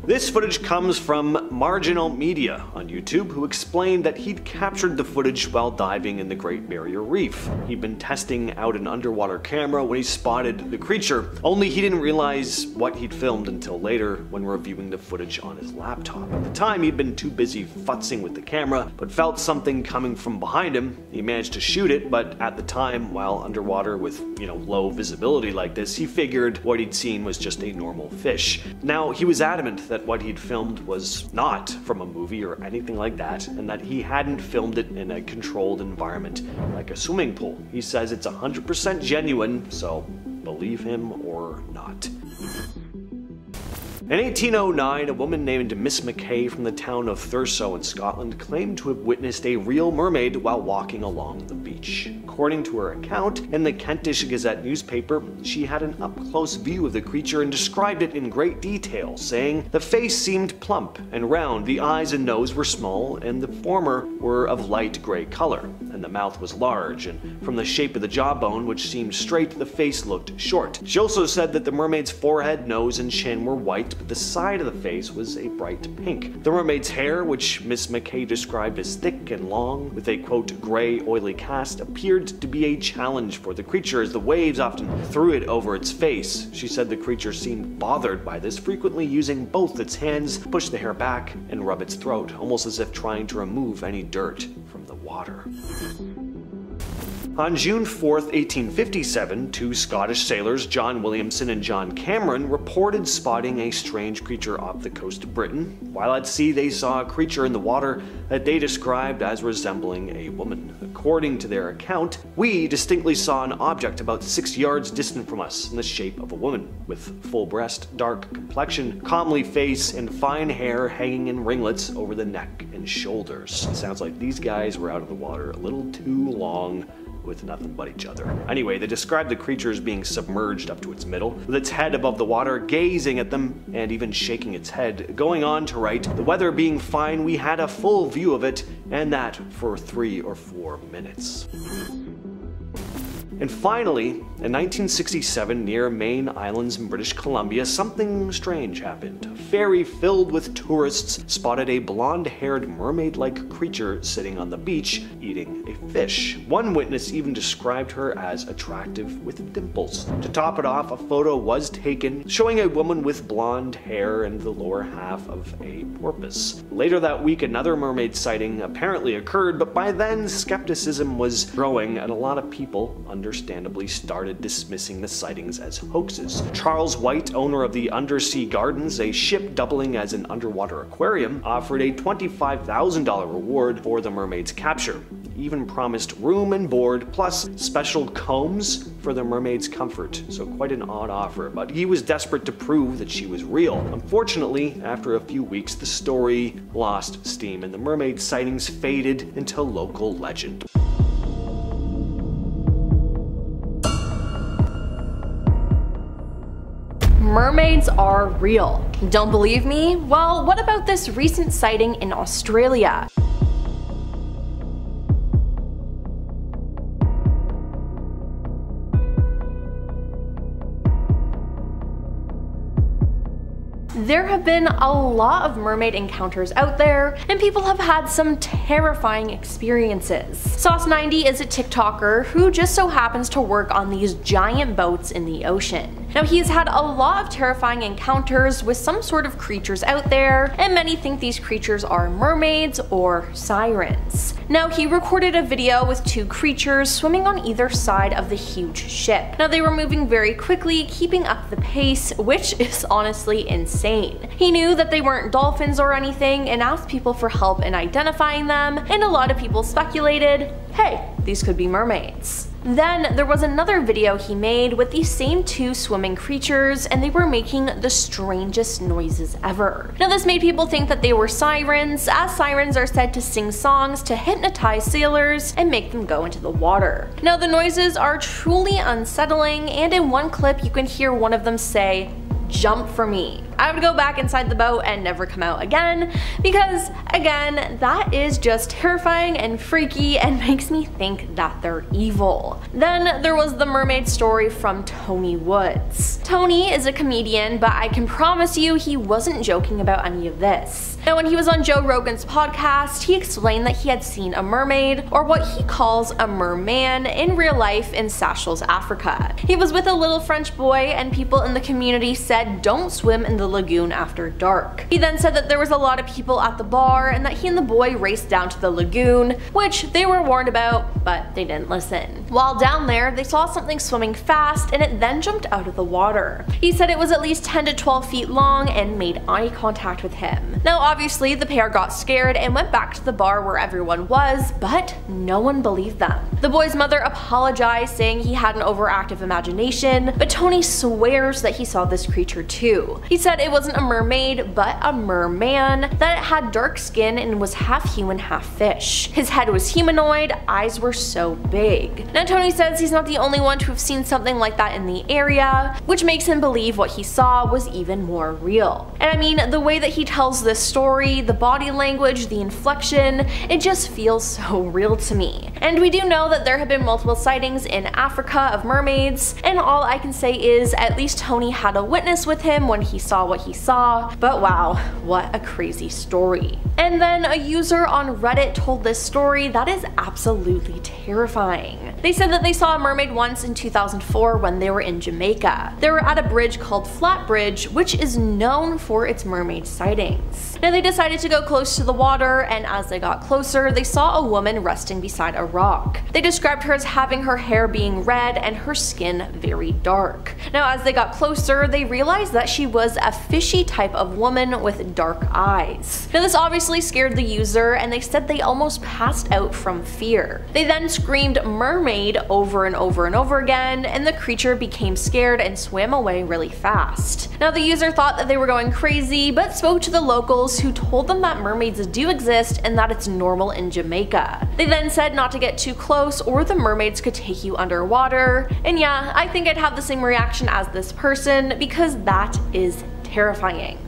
This footage comes from Marginal Media on YouTube, who explained that he'd captured the footage while diving in the Great Barrier Reef. He'd been testing out an underwater camera when he spotted the creature, only he didn't realize what he'd filmed until later when reviewing the footage on his laptop. At the time, he'd been too busy futzing with the camera, but felt something coming from behind him. He managed to shoot it, but at the time, while underwater with, low visibility like this, he figured what he'd seen was just a normal fish. Now, he was adamant that what he'd filmed was not from a movie or anything like that, and that he hadn't filmed it in a controlled environment like a swimming pool. He says it's 100% genuine, so believe him or not. In 1809, a woman named Miss McKay from the town of Stiuso in Scotland claimed to have witnessed a real mermaid while walking along the beach. According to her account, in the Kentish Gazette newspaper, she had an up-close view of the creature and described it in great detail, saying the face seemed plump and round, the eyes and nose were small, and the former were of light gray color, and the mouth was large, and from the shape of the jawbone, which seemed straight, the face looked short. She also said that the mermaid's forehead, nose, and chin were white, but the side of the face was a bright pink. The mermaid's hair, which Miss McKay described as thick and long, with a quote gray oily cast, appeared to be a challenge for the creature as the waves often threw it over its face. She said the creature seemed bothered by this, frequently using both its hands to push the hair back and rub its throat, almost as if trying to remove any dirt from the water. On June 4th, 1857, two Scottish sailors, John Williamson and John Cameron, reported spotting a strange creature off the coast of Britain. While at sea, they saw a creature in the water that they described as resembling a woman. According to their account, we distinctly saw an object about 6 yards distant from us in the shape of a woman, with full breast, dark complexion, comely face, and fine hair hanging in ringlets over the neck and shoulders. It sounds like these guys were out of the water a little too long with nothing but each other. Anyway, they described the creature as being submerged up to its middle, with its head above the water, gazing at them and even shaking its head. Going on to write, the weather being fine, we had a full view of it, and that for 3 or 4 minutes. And finally, in 1967, near Main Islands in British Columbia, something strange happened. A ferry filled with tourists spotted a blonde-haired mermaid-like creature sitting on the beach, eating a fish. One witness even described her as attractive with dimples. To top it off, a photo was taken showing a woman with blonde hair and the lower half of a porpoise. Later that week, another mermaid sighting apparently occurred, but by then, skepticism was growing and a lot of people understandably started dismissing the sightings as hoaxes. Charles White, owner of the Undersea Gardens, a ship doubling as an underwater aquarium, offered a $25,000 reward for the mermaid's capture. He even promised room and board plus special combs for the mermaid's comfort, so quite an odd offer, but he was desperate to prove that she was real. Unfortunately, after a few weeks, the story lost steam and the mermaid sightings faded into local legend. Mermaids are real. Don't believe me? Well, what about this recent sighting in Australia? There have been a lot of mermaid encounters out there, and people have had some terrifying experiences. Sauce90 is a TikToker who just so happens to work on these giant boats in the ocean. Now, he's had a lot of terrifying encounters with some sort of creatures out there, and many think these creatures are mermaids or sirens. Now, he recorded a video with two creatures swimming on either side of the huge ship. Now, they were moving very quickly, keeping up the pace, which is honestly insane. He knew that they weren't dolphins or anything and asked people for help in identifying them, and a lot of people speculated, hey, these could be mermaids. Then there was another video he made with these same two swimming creatures, and they were making the strangest noises ever. Now, this made people think that they were sirens, as sirens are said to sing songs to hypnotize sailors and make them go into the water. Now, the noises are truly unsettling, and in one clip you can hear one of them say, "Jump for me." I would go back inside the boat and never come out again, because again, that is just terrifying and freaky and makes me think that they're evil. Then there was the mermaid story from Tony Woods. Tony is a comedian, but I can promise you he wasn't joking about any of this. Now, when he was on Joe Rogan's podcast, he explained that he had seen a mermaid, or what he calls a merman, in real life in Seychelles, Africa. He was with a little French boy, and people in the community said don't swim in the lagoon after dark. He then said that there was a lot of people at the bar and that he and the boy raced down to the lagoon, which they were warned about, but they didn't listen. While down there, they saw something swimming fast and it then jumped out of the water. He said it was at least 10 to 12 feet long and made eye contact with him. Now, Obviously, the pair got scared and went back to the bar where everyone was, but no one believed them. The boy's mother apologized, saying he had an overactive imagination, but Tony swears that he saw this creature too. He said it wasn't a mermaid, but a merman, that it had dark skin and was half human, half fish. His head was humanoid, eyes were so big. Now Tony says he's not the only one to have seen something like that in the area, which makes him believe what he saw was even more real. And I mean, the way that he tells this story, the body language, the inflection, it just feels so real to me. And we do know that there have been multiple sightings in Africa of mermaids, and all I can say is at least Tony had a witness with him when he saw what he saw, but wow, what a crazy story. And then a user on Reddit told this story that is absolutely terrifying. They said that they saw a mermaid once in 2004 when they were in Jamaica. They were at a bridge called Flat Bridge, which is known for its mermaid sightings. Now they decided to go close to the water, and as they got closer, they saw a woman resting beside a rock. They described her as having her hair being red and her skin very dark. Now as they got closer, they realized that she was a fishy type of woman with dark eyes. Now this obviously scared the user, and they said they almost passed out from fear. They then screamed mermaid over and over and over again, and the creature became scared and swam away really fast. Now the user thought that they were going crazy, but spoke to the locals, who told them that mermaids do exist and that it's normal in Jamaica. They then said not to get too close or the mermaids could take you underwater, and yeah, I think I'd have the same reaction as this person, because that is terrifying.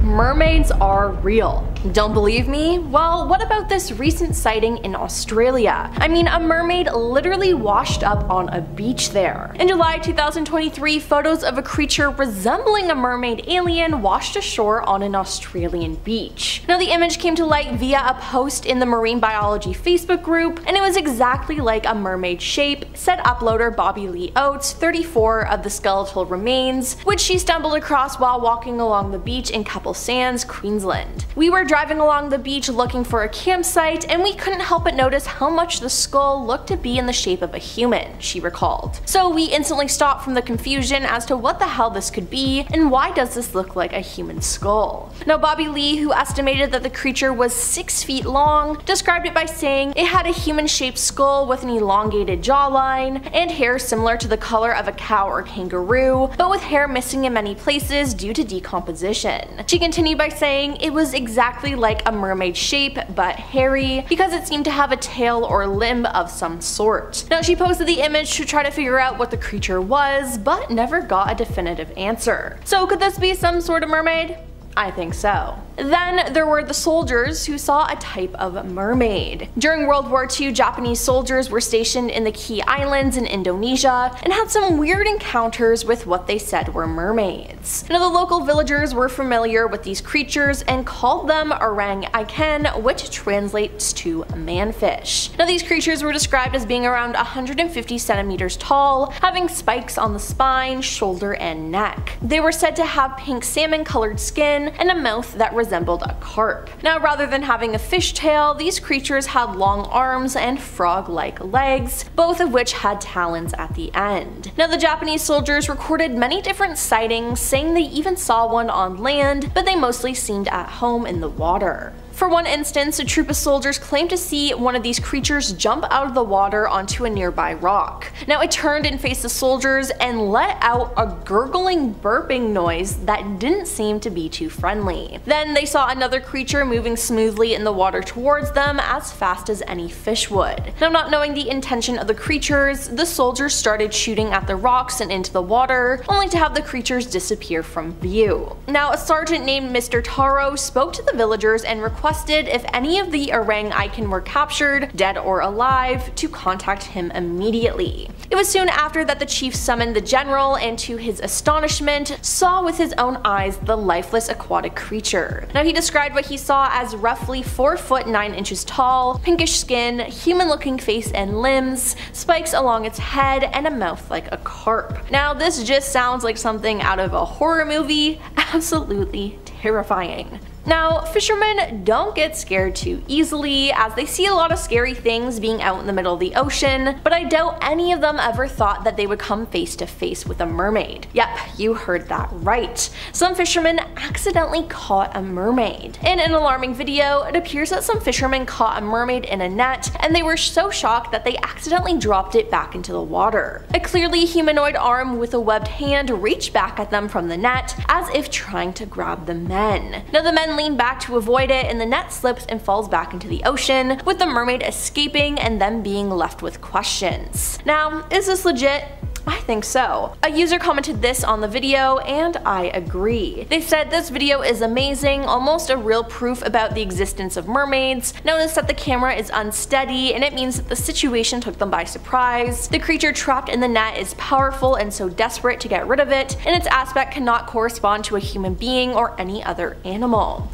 Mermaids are real. Don't believe me? Well, what about this recent sighting in Australia? I mean, a mermaid literally washed up on a beach there. In July 2023, photos of a creature resembling a mermaid alien washed ashore on an Australian beach. Now the image came to light via a post in the Marine Biology Facebook group, and it was exactly like a mermaid shape, said uploader Bobby Lee Oates, 34, of the skeletal remains, which she stumbled across while walking along the beach in Couple Sands, Queensland. We were driving along the beach looking for a campsite, and we couldn't help but notice how much the skull looked to be in the shape of a human, she recalled. So we instantly stopped from the confusion as to what the hell this could be, and why does this look like a human skull. Now Bobby Lee, who estimated that the creature was 6 feet long, described it by saying it had a human-shaped skull with an elongated jawline, and hair similar to the color of a cow or kangaroo, but with hair missing in many places due to decomposition. She continued by saying it was exactly like a mermaid shape, but hairy, because it seemed to have a tail or limb of some sort. Now she posted the image to try to figure out what the creature was, but never got a definitive answer. So could this be some sort of mermaid? I think so. Then there were the soldiers who saw a type of mermaid. During World War II, Japanese soldiers were stationed in the Key Islands in Indonesia and had some weird encounters with what they said were mermaids. Now the local villagers were familiar with these creatures and called them orang-iken, which translates to manfish. Now these creatures were described as being around 150 centimeters tall, having spikes on the spine, shoulder, and neck. They were said to have pink salmon colored skin and a mouth that resembled a carp. Now rather than having a fishtail, these creatures had long arms and frog-like legs, both of which had talons at the end. Now the Japanese soldiers recorded many different sightings, saying they even saw one on land, but they mostly seemed at home in the water. For one instance, a troop of soldiers claimed to see one of these creatures jump out of the water onto a nearby rock. Now it turned and faced the soldiers and let out a gurgling burping noise that didn't seem to be too friendly. Then they saw another creature moving smoothly in the water towards them as fast as any fish would. Now not knowing the intention of the creatures, the soldiers started shooting at the rocks and into the water, only to have the creatures disappear from view. Now a sergeant named Mr. Taro spoke to the villagers and requested if any of the orang-iken were captured, dead or alive, to contact him immediately. It was soon after that the chief summoned the general, and to his astonishment, saw with his own eyes the lifeless aquatic creature. Now he described what he saw as roughly 4 foot 9 inches tall, pinkish skin, human-looking face and limbs, spikes along its head, and a mouth like a carp. Now this just sounds like something out of a horror movie. Absolutely terrifying. Now, fishermen don't get scared too easily, as they see a lot of scary things being out in the middle of the ocean, but I doubt any of them ever thought that they would come face to face with a mermaid. Yep, you heard that right. Some fishermen accidentally caught a mermaid. In an alarming video, it appears that some fishermen caught a mermaid in a net, and they were so shocked that they accidentally dropped it back into the water. A clearly humanoid arm with a webbed hand reached back at them from the net, as if trying to grab the men. Now the men lean back to avoid it, and the net slips and falls back into the ocean, with the mermaid escaping and them being left with questions. Now, is this legit? I think so. A user commented this on the video, and I agree. They said this video is amazing, almost a real proof about the existence of mermaids. Notice that the camera is unsteady, and it means that the situation took them by surprise. The creature trapped in the net is powerful and so desperate to get rid of it, and its aspect cannot correspond to a human being or any other animal.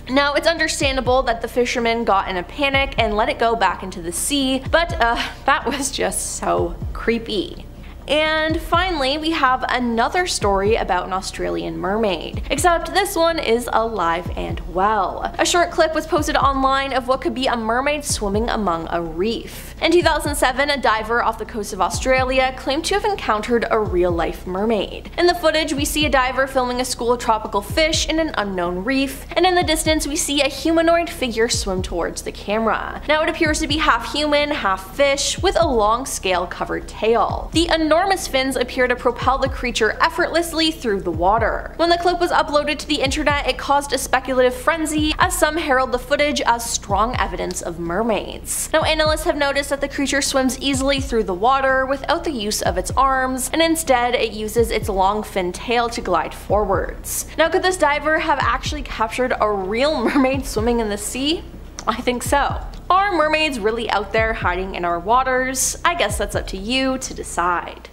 Now, it's understandable that the fisherman got in a panic and let it go back into the sea, but that was just so creepy. And finally, we have another story about an Australian mermaid, except this one is alive and well. A short clip was posted online of what could be a mermaid swimming among a reef. In 2007, a diver off the coast of Australia claimed to have encountered a real-life mermaid. In the footage, we see a diver filming a school of tropical fish in an unknown reef, and in the distance we see a humanoid figure swim towards the camera. Now it appears to be half human, half fish, with a long scale-covered tail. The enormous fins appear to propel the creature effortlessly through the water. When the clip was uploaded to the internet, it caused a speculative frenzy, as some herald the footage as strong evidence of mermaids. Now analysts have noticed that the creature swims easily through the water without the use of its arms, and instead it uses its long fin tail to glide forwards. Now could this diver have actually captured a real mermaid swimming in the sea? I think so. Are mermaids really out there hiding in our waters? I guess that's up to you to decide.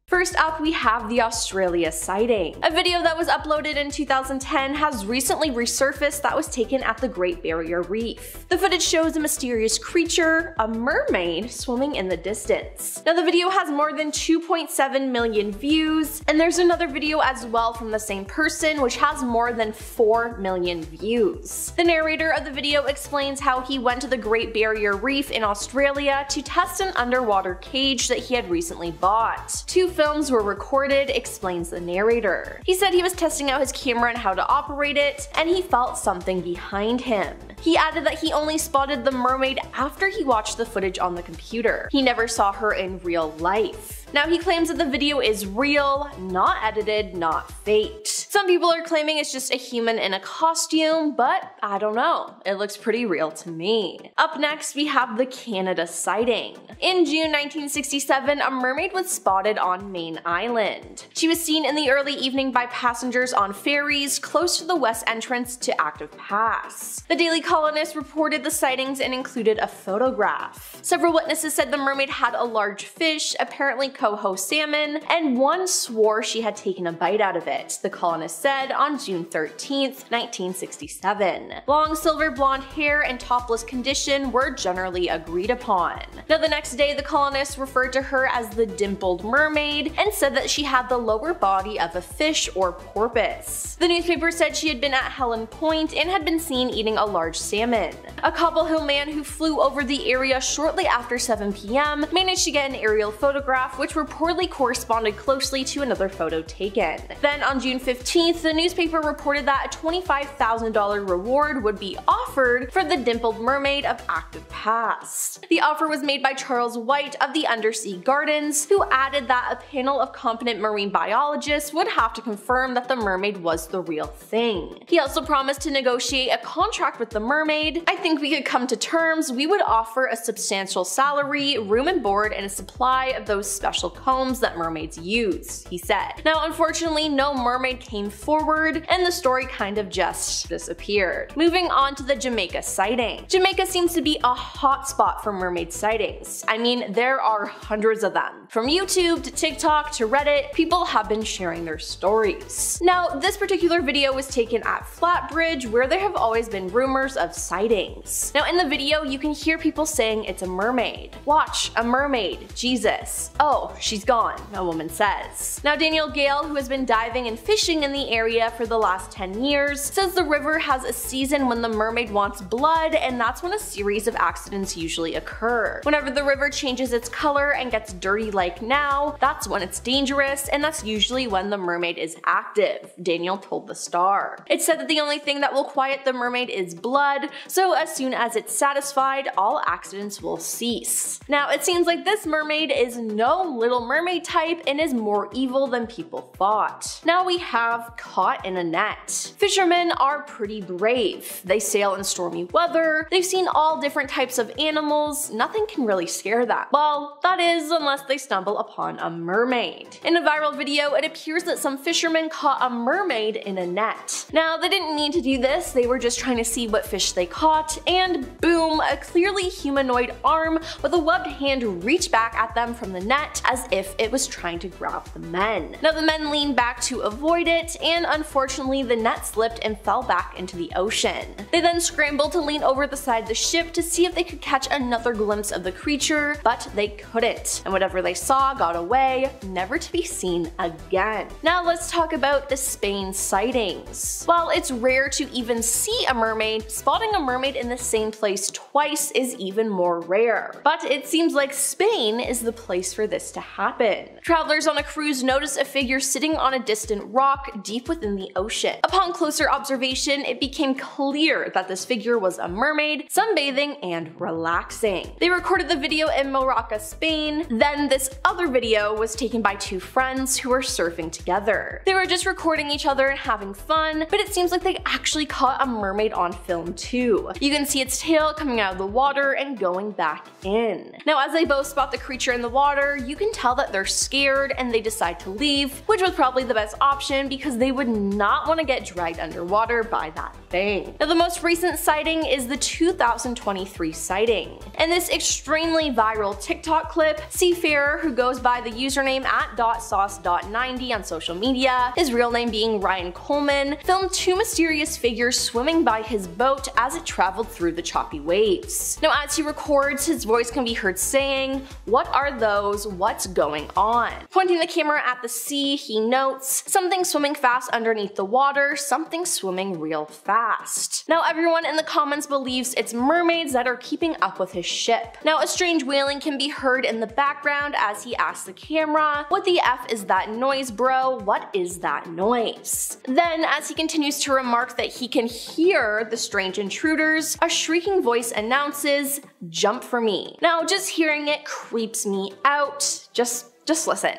First up, we have the Australia sighting. A video that was uploaded in 2010 has recently resurfaced that was taken at the Great Barrier Reef. The footage shows a mysterious creature, a mermaid, swimming in the distance. Now the video has more than 2.7 million views, and there's another video as well from the same person which has more than 4 million views. The narrator of the video explains how he went to the Great Barrier Reef in Australia to test an underwater cage that he had recently bought. Two films were recorded, explains the narrator. He said he was testing out his camera and how to operate it, and he felt something behind him. He added that he only spotted the mermaid after he watched the footage on the computer. He never saw her in real life. Now he claims that the video is real, not edited, not faked. Some people are claiming it's just a human in a costume, but I don't know. It looks pretty real to me. Up next, we have the Canada sighting. In June 1967, a mermaid was spotted on Main Island. She was seen in the early evening by passengers on ferries close to the west entrance to Active Pass. The Daily Colonist reported the sightings and included a photograph. Several witnesses said the mermaid had a large fish, apparently coho salmon, and one swore she had taken a bite out of it, the Colonist said on June 13th, 1967. Long silver blonde hair and topless condition were generally agreed upon. Now the next day, the Colonist referred to her as the dimpled mermaid and said that she had the lower body of a fish or porpoise. The newspaper said she had been at Helen Point and had been seen eating a large salmon. A Cobble Hill man who flew over the area shortly after 7 p.m. managed to get an aerial photograph which reportedly corresponded closely to another photo taken. Then on June 15th, the newspaper reported that a $25,000 reward would be offered for the dimpled mermaid of Active Pass. The offer was made by Charles White of the Undersea Gardens, who added that a panel of competent marine biologists would have to confirm that the mermaid was the real thing. He also promised to negotiate a contract with the mermaid. I think we could come to terms. We would offer a substantial salary, room and board, and a supply of those special combs that mermaids use, he said. Now unfortunately, no mermaid came forward, and the story kind of just disappeared. Moving on to the Jamaica sighting. Jamaica seems to be a hotspot for mermaid sightings. I mean, there are hundreds of them. From YouTube to TikTok to Reddit, people have been sharing their stories. Now, this particular video was taken at Flatbridge, where there have always been rumors of sightings. Now in the video, you can hear people saying it's a mermaid. Watch, a mermaid, Jesus. Oh, "Oh, she's gone," a woman says. Now Daniel Gale, who has been diving and fishing in the area for the last 10 years, says the river has a season when the mermaid wants blood, and that's when a series of accidents usually occur. Whenever the river changes its color and gets dirty like now, that's when it's dangerous, and that's usually when the mermaid is active, Daniel told the Star. It's said that the only thing that will quiet the mermaid is blood, so as soon as it's satisfied, all accidents will cease. Now it seems like this mermaid is no Little Mermaid type and is more evil than people thought. Now we have caught in a net. Fishermen are pretty brave. They sail in stormy weather, they've seen all different types of animals, nothing can really scare them. Well, that is unless they stumble upon a mermaid. In a viral video, it appears that some fishermen caught a mermaid in a net. Now they didn't need to do this, they were just trying to see what fish they caught, and boom, a clearly humanoid arm with a webbed hand reached back at them from the net as if it was trying to grab the men. Now the men leaned back to avoid it, and unfortunately the net slipped and fell back into the ocean. They then scrambled to lean over the side of the ship to see if they could catch another glimpse of the creature, but they couldn't, and whatever they saw got away, never to be seen again. Now let's talk about the Spain sightings. While it's rare to even see a mermaid, spotting a mermaid in the same place twice is even more rare. But it seems like Spain is the place for this to happen. Travelers on a cruise noticed a figure sitting on a distant rock deep within the ocean. Upon closer observation, it became clear that this figure was a mermaid, sunbathing and relaxing. They recorded the video in Morocco, Spain. Then this other video was taken by two friends who were surfing together. They were just recording each other and having fun, but it seems like they actually caught a mermaid on film too. You can see its tail coming out of the water and going back in. Now as they both spot the creature in the water, you can tell that they're scared and they decide to leave, which was probably the best option because they would not want to get dragged underwater by that thing. Now the most recent sighting is the 2023 sighting. In this extremely viral TikTok clip, seafarer who goes by the username @sauce.90 on social media, his real name being Ryan Coleman, filmed two mysterious figures swimming by his boat as it traveled through the choppy waves. Now as he records, his voice can be heard saying, "What are those? What's going on?" Pointing the camera at the sea, he notes, "Something swimming fast underneath the water, something swimming real fast." Now everyone in the comments believes it's mermaids that are keeping up with his ship. Now a strange wailing can be heard in the background as he asks the camera, "What the F is that noise, bro? What is that noise?" Then as he continues to remark that he can hear the strange intruders, a shrieking voice announces, "Jump for me." Now just hearing it creeps me out. Just listen.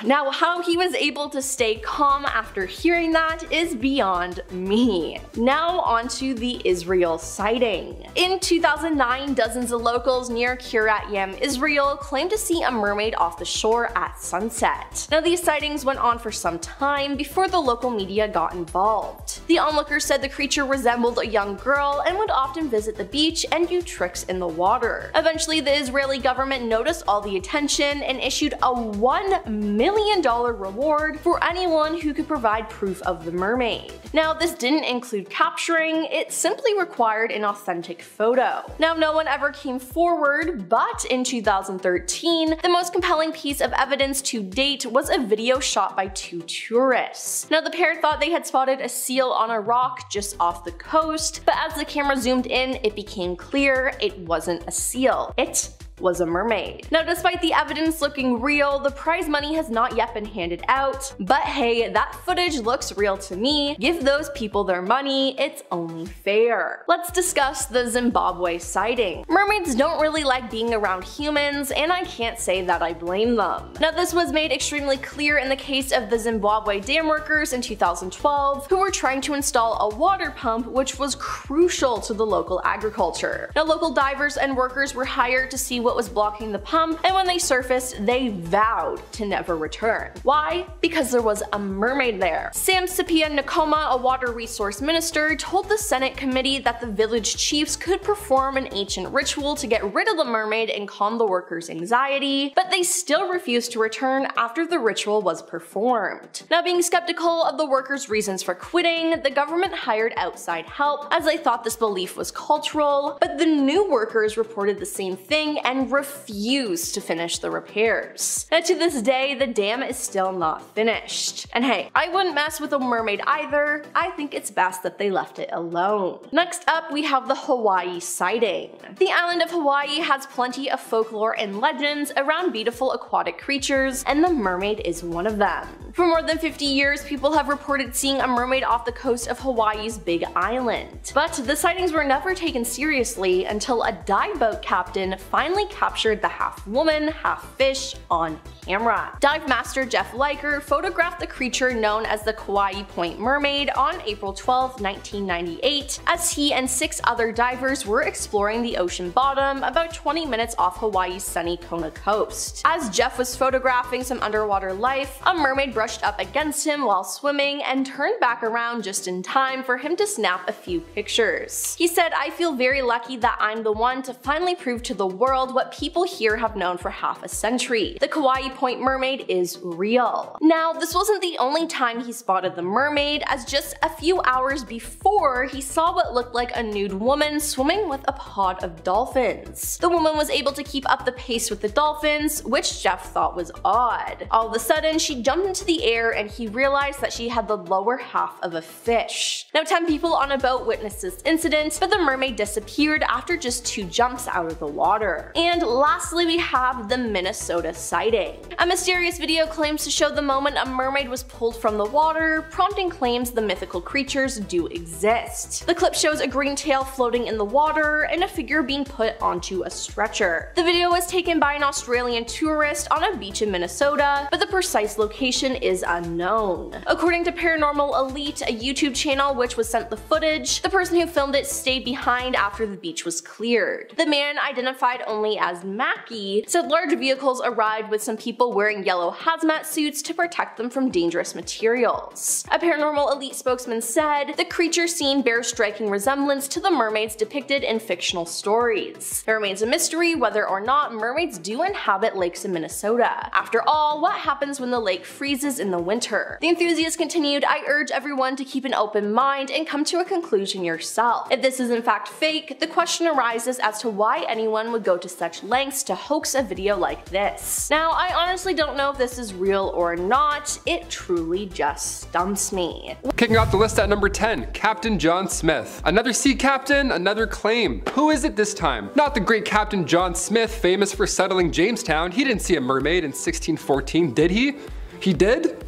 Now how he was able to stay calm after hearing that is beyond me. Now onto the Israel sighting. In 2009, dozens of locals near Kiryat Yam, Israel claimed to see a mermaid off the shore at sunset. Now these sightings went on for some time before the local media got involved. The onlookers said the creature resembled a young girl and would often visit the beach and do tricks in the water. Eventually the Israeli government noticed all the attention and issued a $1 million reward for anyone who could provide proof of the mermaid. Now this didn't include capturing, it simply required an authentic photo. Now no one ever came forward, but in 2013, the most compelling piece of evidence to date was a video shot by two tourists. Now the pair thought they had spotted a seal on a rock just off the coast, but as the camera zoomed in, it became clear it wasn't a seal. It was a mermaid. Now despite the evidence looking real, the prize money has not yet been handed out, but hey, that footage looks real to me. Give those people their money, it's only fair. Let's discuss the Zimbabwe sighting. Mermaids don't really like being around humans, and I can't say that I blame them. Now this was made extremely clear in the case of the Zimbabwe dam workers in 2012, who were trying to install a water pump which was crucial to the local agriculture. Now local divers and workers were hired to see what was blocking the pump, and when they surfaced, they vowed to never return. Why? Because there was a mermaid there. Sam Sipia Nakoma, a water resource minister, told the Senate committee that the village chiefs could perform an ancient ritual to get rid of the mermaid and calm the workers' anxiety, but they still refused to return after the ritual was performed. Now, being skeptical of the workers' reasons for quitting, the government hired outside help as they thought this belief was cultural, but the new workers reported the same thing and refused to finish the repairs. Now, to this day, the dam is still not finished. And hey, I wouldn't mess with a mermaid either. I think it's best that they left it alone. Next up, we have the Hawaii sighting. The island of Hawaii has plenty of folklore and legends around beautiful aquatic creatures, and the mermaid is one of them. For more than 50 years, people have reported seeing a mermaid off the coast of Hawaii's Big Island. But the sightings were never taken seriously until a dive boat captain finally captured the half-woman, half-fish on camera. Dive master Jeff Liker photographed the creature known as the Kauai Point Mermaid on April 12, 1998, as he and 6 other divers were exploring the ocean bottom about 20 minutes off Hawaii's sunny Kona coast. As Jeff was photographing some underwater life, a mermaid brushed up against him while swimming and turned back around just in time for him to snap a few pictures. He said, "I feel very lucky that I'm the one to finally prove to the world what people here have known for half a century. The Kauai Point Mermaid is real." Now, this wasn't the only time he spotted the mermaid, as just a few hours before, he saw what looked like a nude woman swimming with a pod of dolphins. The woman was able to keep up the pace with the dolphins, which Jeff thought was odd. All of a sudden, she jumped into the air and he realized that she had the lower half of a fish. Now, 10 people on a boat witnessed this incident, but the mermaid disappeared after just 2 jumps out of the water. And lastly, we have the Minnesota sighting. A mysterious video claims to show the moment a mermaid was pulled from the water, prompting claims the mythical creatures do exist. The clip shows a green tail floating in the water and a figure being put onto a stretcher. The video was taken by an Australian tourist on a beach in Minnesota, but the precise location is unknown. According to Paranormal Elite, a YouTube channel which was sent the footage, the person who filmed it stayed behind after the beach was cleared. The man, identified only as Mackie, said large vehicles arrived with some people wearing yellow hazmat suits to protect them from dangerous materials. A Paranormal Elite spokesman said, "The creature seen bears striking resemblance to the mermaids depicted in fictional stories. There remains a mystery whether or not mermaids do inhabit lakes in Minnesota. After all, what happens when the lake freezes in the winter?" The enthusiast continued, "I urge everyone to keep an open mind and come to a conclusion yourself. If this is in fact fake, the question arises as to why anyone would go to such lengths to hoax a video like this. Now, I honestly don't know if this is real or not. It truly just stumps me." Kicking off the list at number 10, Captain John Smith. Another sea captain, another claim. Who is it this time? Not the great Captain John Smith, famous for settling Jamestown. He didn't see a mermaid in 1614, did he? He did?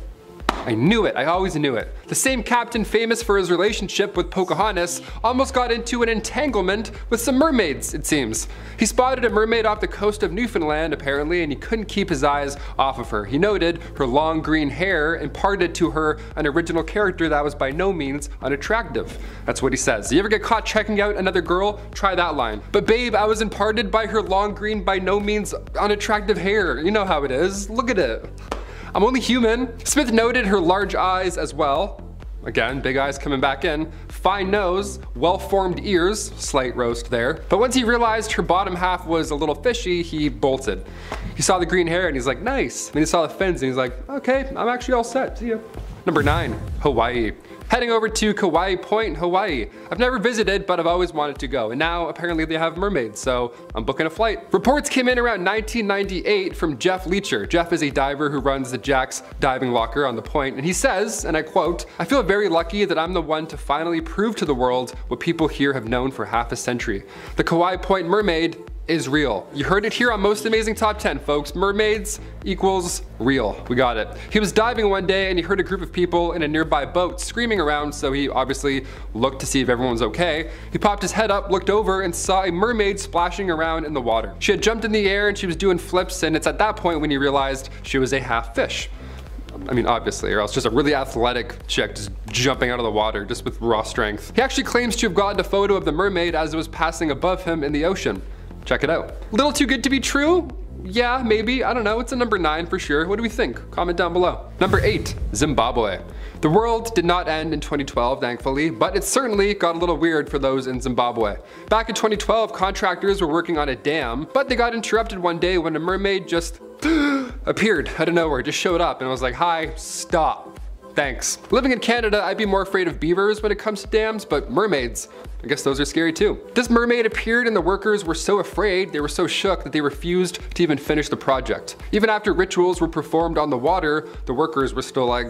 I knew it, I always knew it. The same captain famous for his relationship with Pocahontas almost got into an entanglement with some mermaids, it seems. He spotted a mermaid off the coast of Newfoundland apparently, and he couldn't keep his eyes off of her. He noted her long green hair imparted to her an original character that was by no means unattractive. That's what he says. You ever get caught checking out another girl? Try that line. "But babe, I was imparted by her long green by no means unattractive hair." You know how it is. Look at it. I'm only human. Smith noted her large eyes as well. Again, big eyes coming back in. Fine nose, well-formed ears, slight roast there. But once he realized her bottom half was a little fishy, he bolted. He saw the green hair and he's like, nice. Then he saw the fins and he's like, okay, I'm actually all set, see ya. Number 9, Hawaii. Heading over to Kauai Point, Hawaii. I've never visited, but I've always wanted to go. And now apparently they have mermaids, so I'm booking a flight. Reports came in around 1998 from Jeff Leacher. Jeff is a diver who runs the Jack's Diving Locker on the point, and he says, and I quote, "I feel very lucky that I'm the one to finally prove to the world what people here have known for half a century. The Kauai Point Mermaid is real." You heard it here on Most Amazing Top 10, folks. Mermaids equals real. We got it. He was diving one day and he heard a group of people in a nearby boat screaming around, so he obviously looked to see if everyone was okay. He popped his head up, looked over, and saw a mermaid splashing around in the water. She had jumped in the air and she was doing flips, and it's at that point when he realized she was a half fish. I mean, obviously, or else just a really athletic chick just jumping out of the water just with raw strength. He actually claims to have gotten a photo of the mermaid as it was passing above him in the ocean. Check it out. Little too good to be true? Yeah, maybe, I don't know, it's a number 9 for sure. What do we think? Comment down below. Number 8, Zimbabwe. The world did not end in 2012, thankfully, but it certainly got a little weird for those in Zimbabwe. Back in 2012, contractors were working on a dam, but they got interrupted one day when a mermaid just appeared out of nowhere, just showed up and was like, hi, stop. Thanks. Living in Canada, I'd be more afraid of beavers when it comes to dams, but mermaids, I guess those are scary too. This mermaid appeared and the workers were so afraid, they were so shook that they refused to even finish the project. Even after rituals were performed on the water, the workers were still like,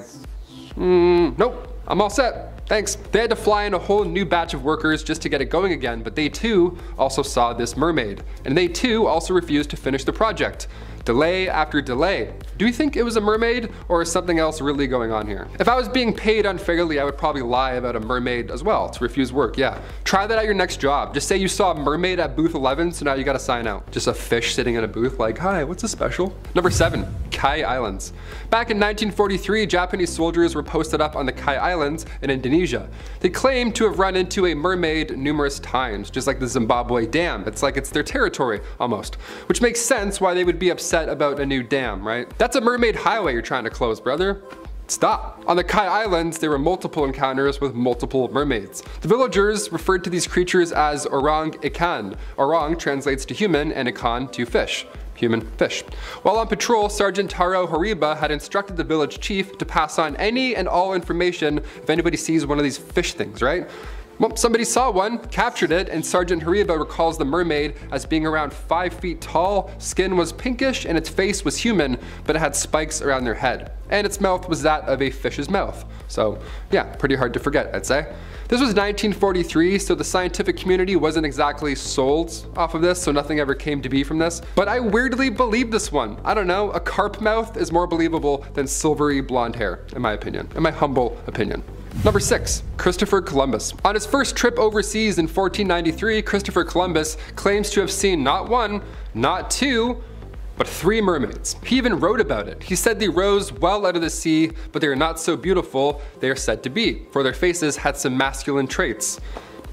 nope, I'm all set. Thanks. They had to fly in a whole new batch of workers just to get it going again, but they too also saw this mermaid. And they too also refused to finish the project. Delay after delay. Do you think it was a mermaid or is something else really going on here? If I was being paid unfairly, I would probably lie about a mermaid as well to refuse work, yeah. Try that at your next job. Just say you saw a mermaid at booth 11, so now you gotta sign out. Just a fish sitting in a booth like, hi, what's a special? Number 7, Kai Islands. Back in 1943, Japanese soldiers were posted up on the Kai Islands in Indonesia. They claimed to have run into a mermaid numerous times, just like the Zimbabwe Dam. It's like it's their territory, almost. Which makes sense why they would be upset about a new dam, right? That's a mermaid highway you're trying to close, brother. Stop. On the Kai Islands, there were multiple encounters with multiple mermaids. The villagers referred to these creatures as orang ikan. Orang translates to human and ikan to fish. Human fish. While on patrol, Sergeant Taro Horiba had instructed the village chief to pass on any and all information if anybody sees one of these fish things, right? Well, somebody saw one, captured it, and Sergeant Horiba recalls the mermaid as being around 5 feet tall, skin was pinkish, and its face was human, but it had spikes around their head. And its mouth was that of a fish's mouth. So yeah, pretty hard to forget, I'd say. This was 1943, so the scientific community wasn't exactly sold off of this, so nothing ever came to be from this. But I weirdly believe this one. I don't know, a carp mouth is more believable than silvery blonde hair, in my opinion, in my humble opinion. Number 6, Christopher Columbus. On his first trip overseas in 1493, Christopher Columbus claims to have seen not 1, not 2, but 3 mermaids. He even wrote about it. He said they rose well out of the sea, but they are not so beautiful they are said to be, for their faces had some masculine traits.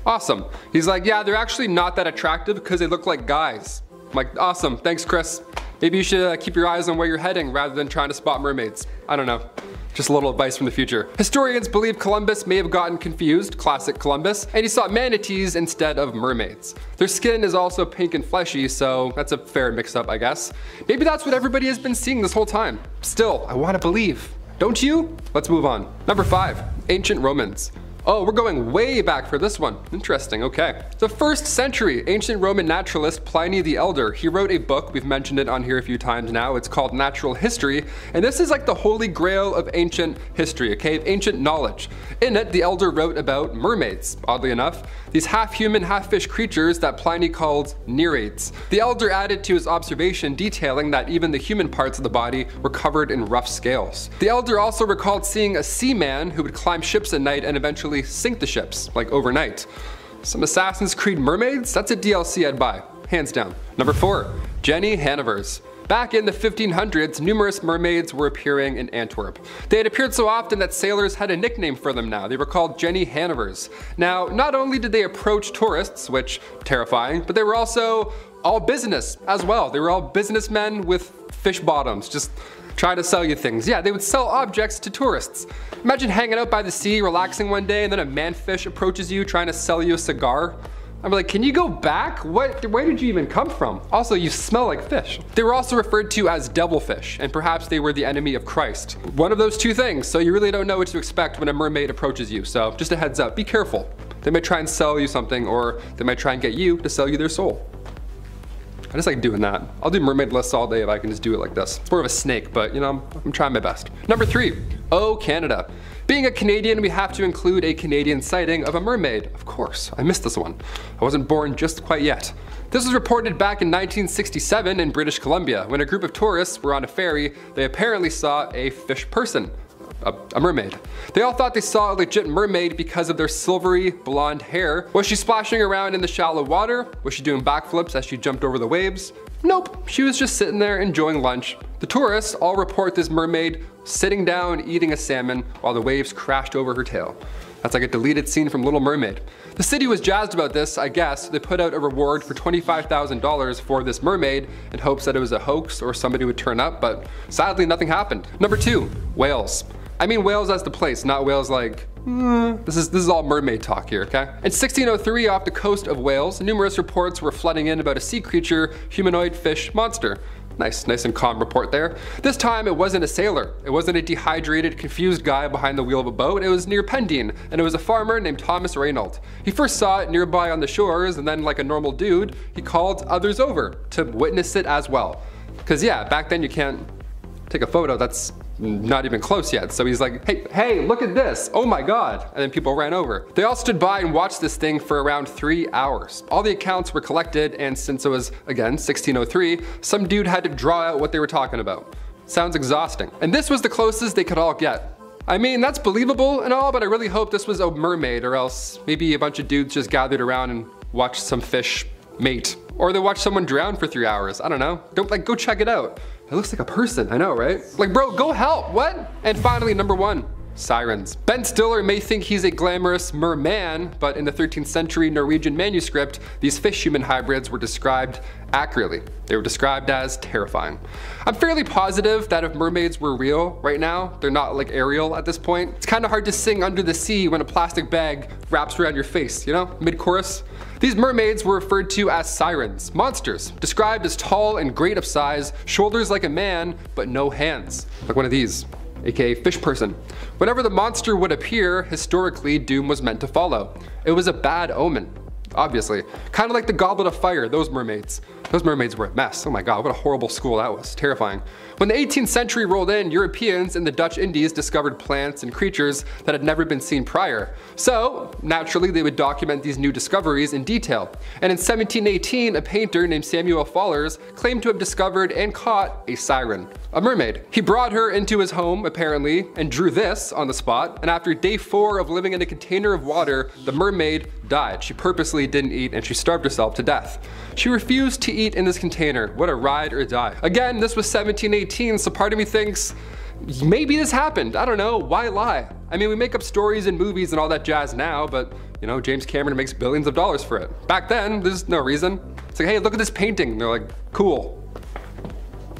Awesome. He's like, yeah, they're actually not that attractive because they look like guys. I'm like, awesome, thanks Chris. Maybe you should keep your eyes on where you're heading rather than trying to spot mermaids. I don't know. Just a little advice from the future. Historians believe Columbus may have gotten confused, classic Columbus, and he saw manatees instead of mermaids. Their skin is also pink and fleshy, so that's a fair mix-up, I guess. Maybe that's what everybody has been seeing this whole time. Still, I want to believe. Don't you? Let's move on. Number 5, ancient Romans. Oh, we're going way back for this one. Interesting, okay. The 1st century ancient Roman naturalist Pliny the Elder, he wrote a book, we've mentioned it on here a few times now, it's called Natural History, and this is like the holy grail of ancient history, okay, of ancient knowledge. In it, the Elder wrote about mermaids, oddly enough, these half-human, half-fish creatures that Pliny called nereids. The Elder added to his observation detailing that even the human parts of the body were covered in rough scales. The Elder also recalled seeing a seaman who would climb ships at night and eventually sink the ships, like overnight. Some Assassin's Creed mermaids? That's a DLC I'd buy, hands down. Number 4, Jenny Hannovers. Back in the 1500s, numerous mermaids were appearing in Antwerp. They had appeared so often that sailors had a nickname for them now. They were called Jenny Hannovers. Now, not only did they approach tourists, which terrifying, but they were also all business as well. They were all businessmen with fish bottoms, just trying to sell you things. Yeah, they would sell objects to tourists. Imagine hanging out by the sea, relaxing one day, and then a manfish approaches you trying to sell you a cigar. I'm like, can you go back? Where did you even come from? Also, you smell like fish. They were also referred to as devilfish, and perhaps they were the enemy of Christ. One of those two things, so you really don't know what to expect when a mermaid approaches you, so just a heads up, be careful. They might try and sell you something, or they might try and get you to sell you their soul. I just like doing that. I'll do mermaid lists all day if I can just do it like this. It's more of a snake, but you know, I'm trying my best. Number 3, oh Canada. Being a Canadian, we have to include a Canadian sighting of a mermaid. Of course, I missed this one. I wasn't born just quite yet. This was reported back in 1967 in British Columbia. When a group of tourists were on a ferry, they apparently saw a fish person. A mermaid. They all thought they saw a legit mermaid because of their silvery blonde hair. Was she splashing around in the shallow water? Was she doing backflips as she jumped over the waves? Nope, she was just sitting there enjoying lunch. The tourists all report this mermaid sitting down eating a salmon while the waves crashed over her tail. That's like a deleted scene from Little Mermaid. The city was jazzed about this, I guess. They put out a reward for $25,000 for this mermaid in hopes that it was a hoax or somebody would turn up, but sadly nothing happened. Number 2, Wales. I mean Wales as the place, not Wales like, this is all mermaid talk here, okay? In 1603 off the coast of Wales, numerous reports were flooding in about a sea creature, humanoid fish monster. Nice and calm report there. This time it wasn't a sailor. It wasn't a dehydrated, confused guy behind the wheel of a boat. It was near Pendine, and it was a farmer named Thomas Reynold. He first saw it nearby on the shores, and then like a normal dude, he called others over to witness it as well. Cause yeah, back then you can't take a photo that's not even close yet. So he's like, hey, look at this. Oh my God. And then people ran over. They all stood by and watched this thing for around 3 hours. All the accounts were collected, and since it was, again, 1603, some dude had to draw out what they were talking about. Sounds exhausting. And this was the closest they could all get. I mean, that's believable and all, but I really hope this was a mermaid, or else maybe a bunch of dudes just gathered around and watched some fish mate. Or they watched someone drown for 3 hours. I don't know. Go check it out. It looks like a person, I know, right? Like, bro, go help, what? And finally, number 1, sirens. Ben Stiller may think he's a glamorous merman, but in the 13th century Norwegian manuscript, these fish-human hybrids were described accurately. They were described as terrifying. I'm fairly positive that if mermaids were real right now, they're not like Ariel at this point. It's kind of hard to sing under the sea when a plastic bag wraps around your face, you know, mid-chorus. These mermaids were referred to as sirens, monsters, described as tall and great of size, shoulders like a man, but no hands, like one of these, aka fish person. Whenever the monster would appear, historically, doom was meant to follow. It was a bad omen, obviously. Kind of like the Goblet of Fire, those mermaids. Those mermaids were a mess. Oh my God, what a horrible school that was. Terrifying. When the 18th century rolled in, Europeans in the Dutch Indies discovered plants and creatures that had never been seen prior. So, naturally, they would document these new discoveries in detail. And in 1718, a painter named Samuel Fallers claimed to have discovered and caught a siren, a mermaid. He brought her into his home, apparently, and drew this on the spot. And after day 4 of living in a container of water, the mermaid died. She purposely didn't eat, and she starved herself to death. She refused to eat in this container. What a ride or die. Again, this was 1718, so part of me thinks maybe this happened. I don't know, why lie? I mean, we make up stories and movies and all that jazz now, but you know, James Cameron makes billions of dollars for it. Back then, there's no reason. It's like, hey, look at this painting. And they're like, cool.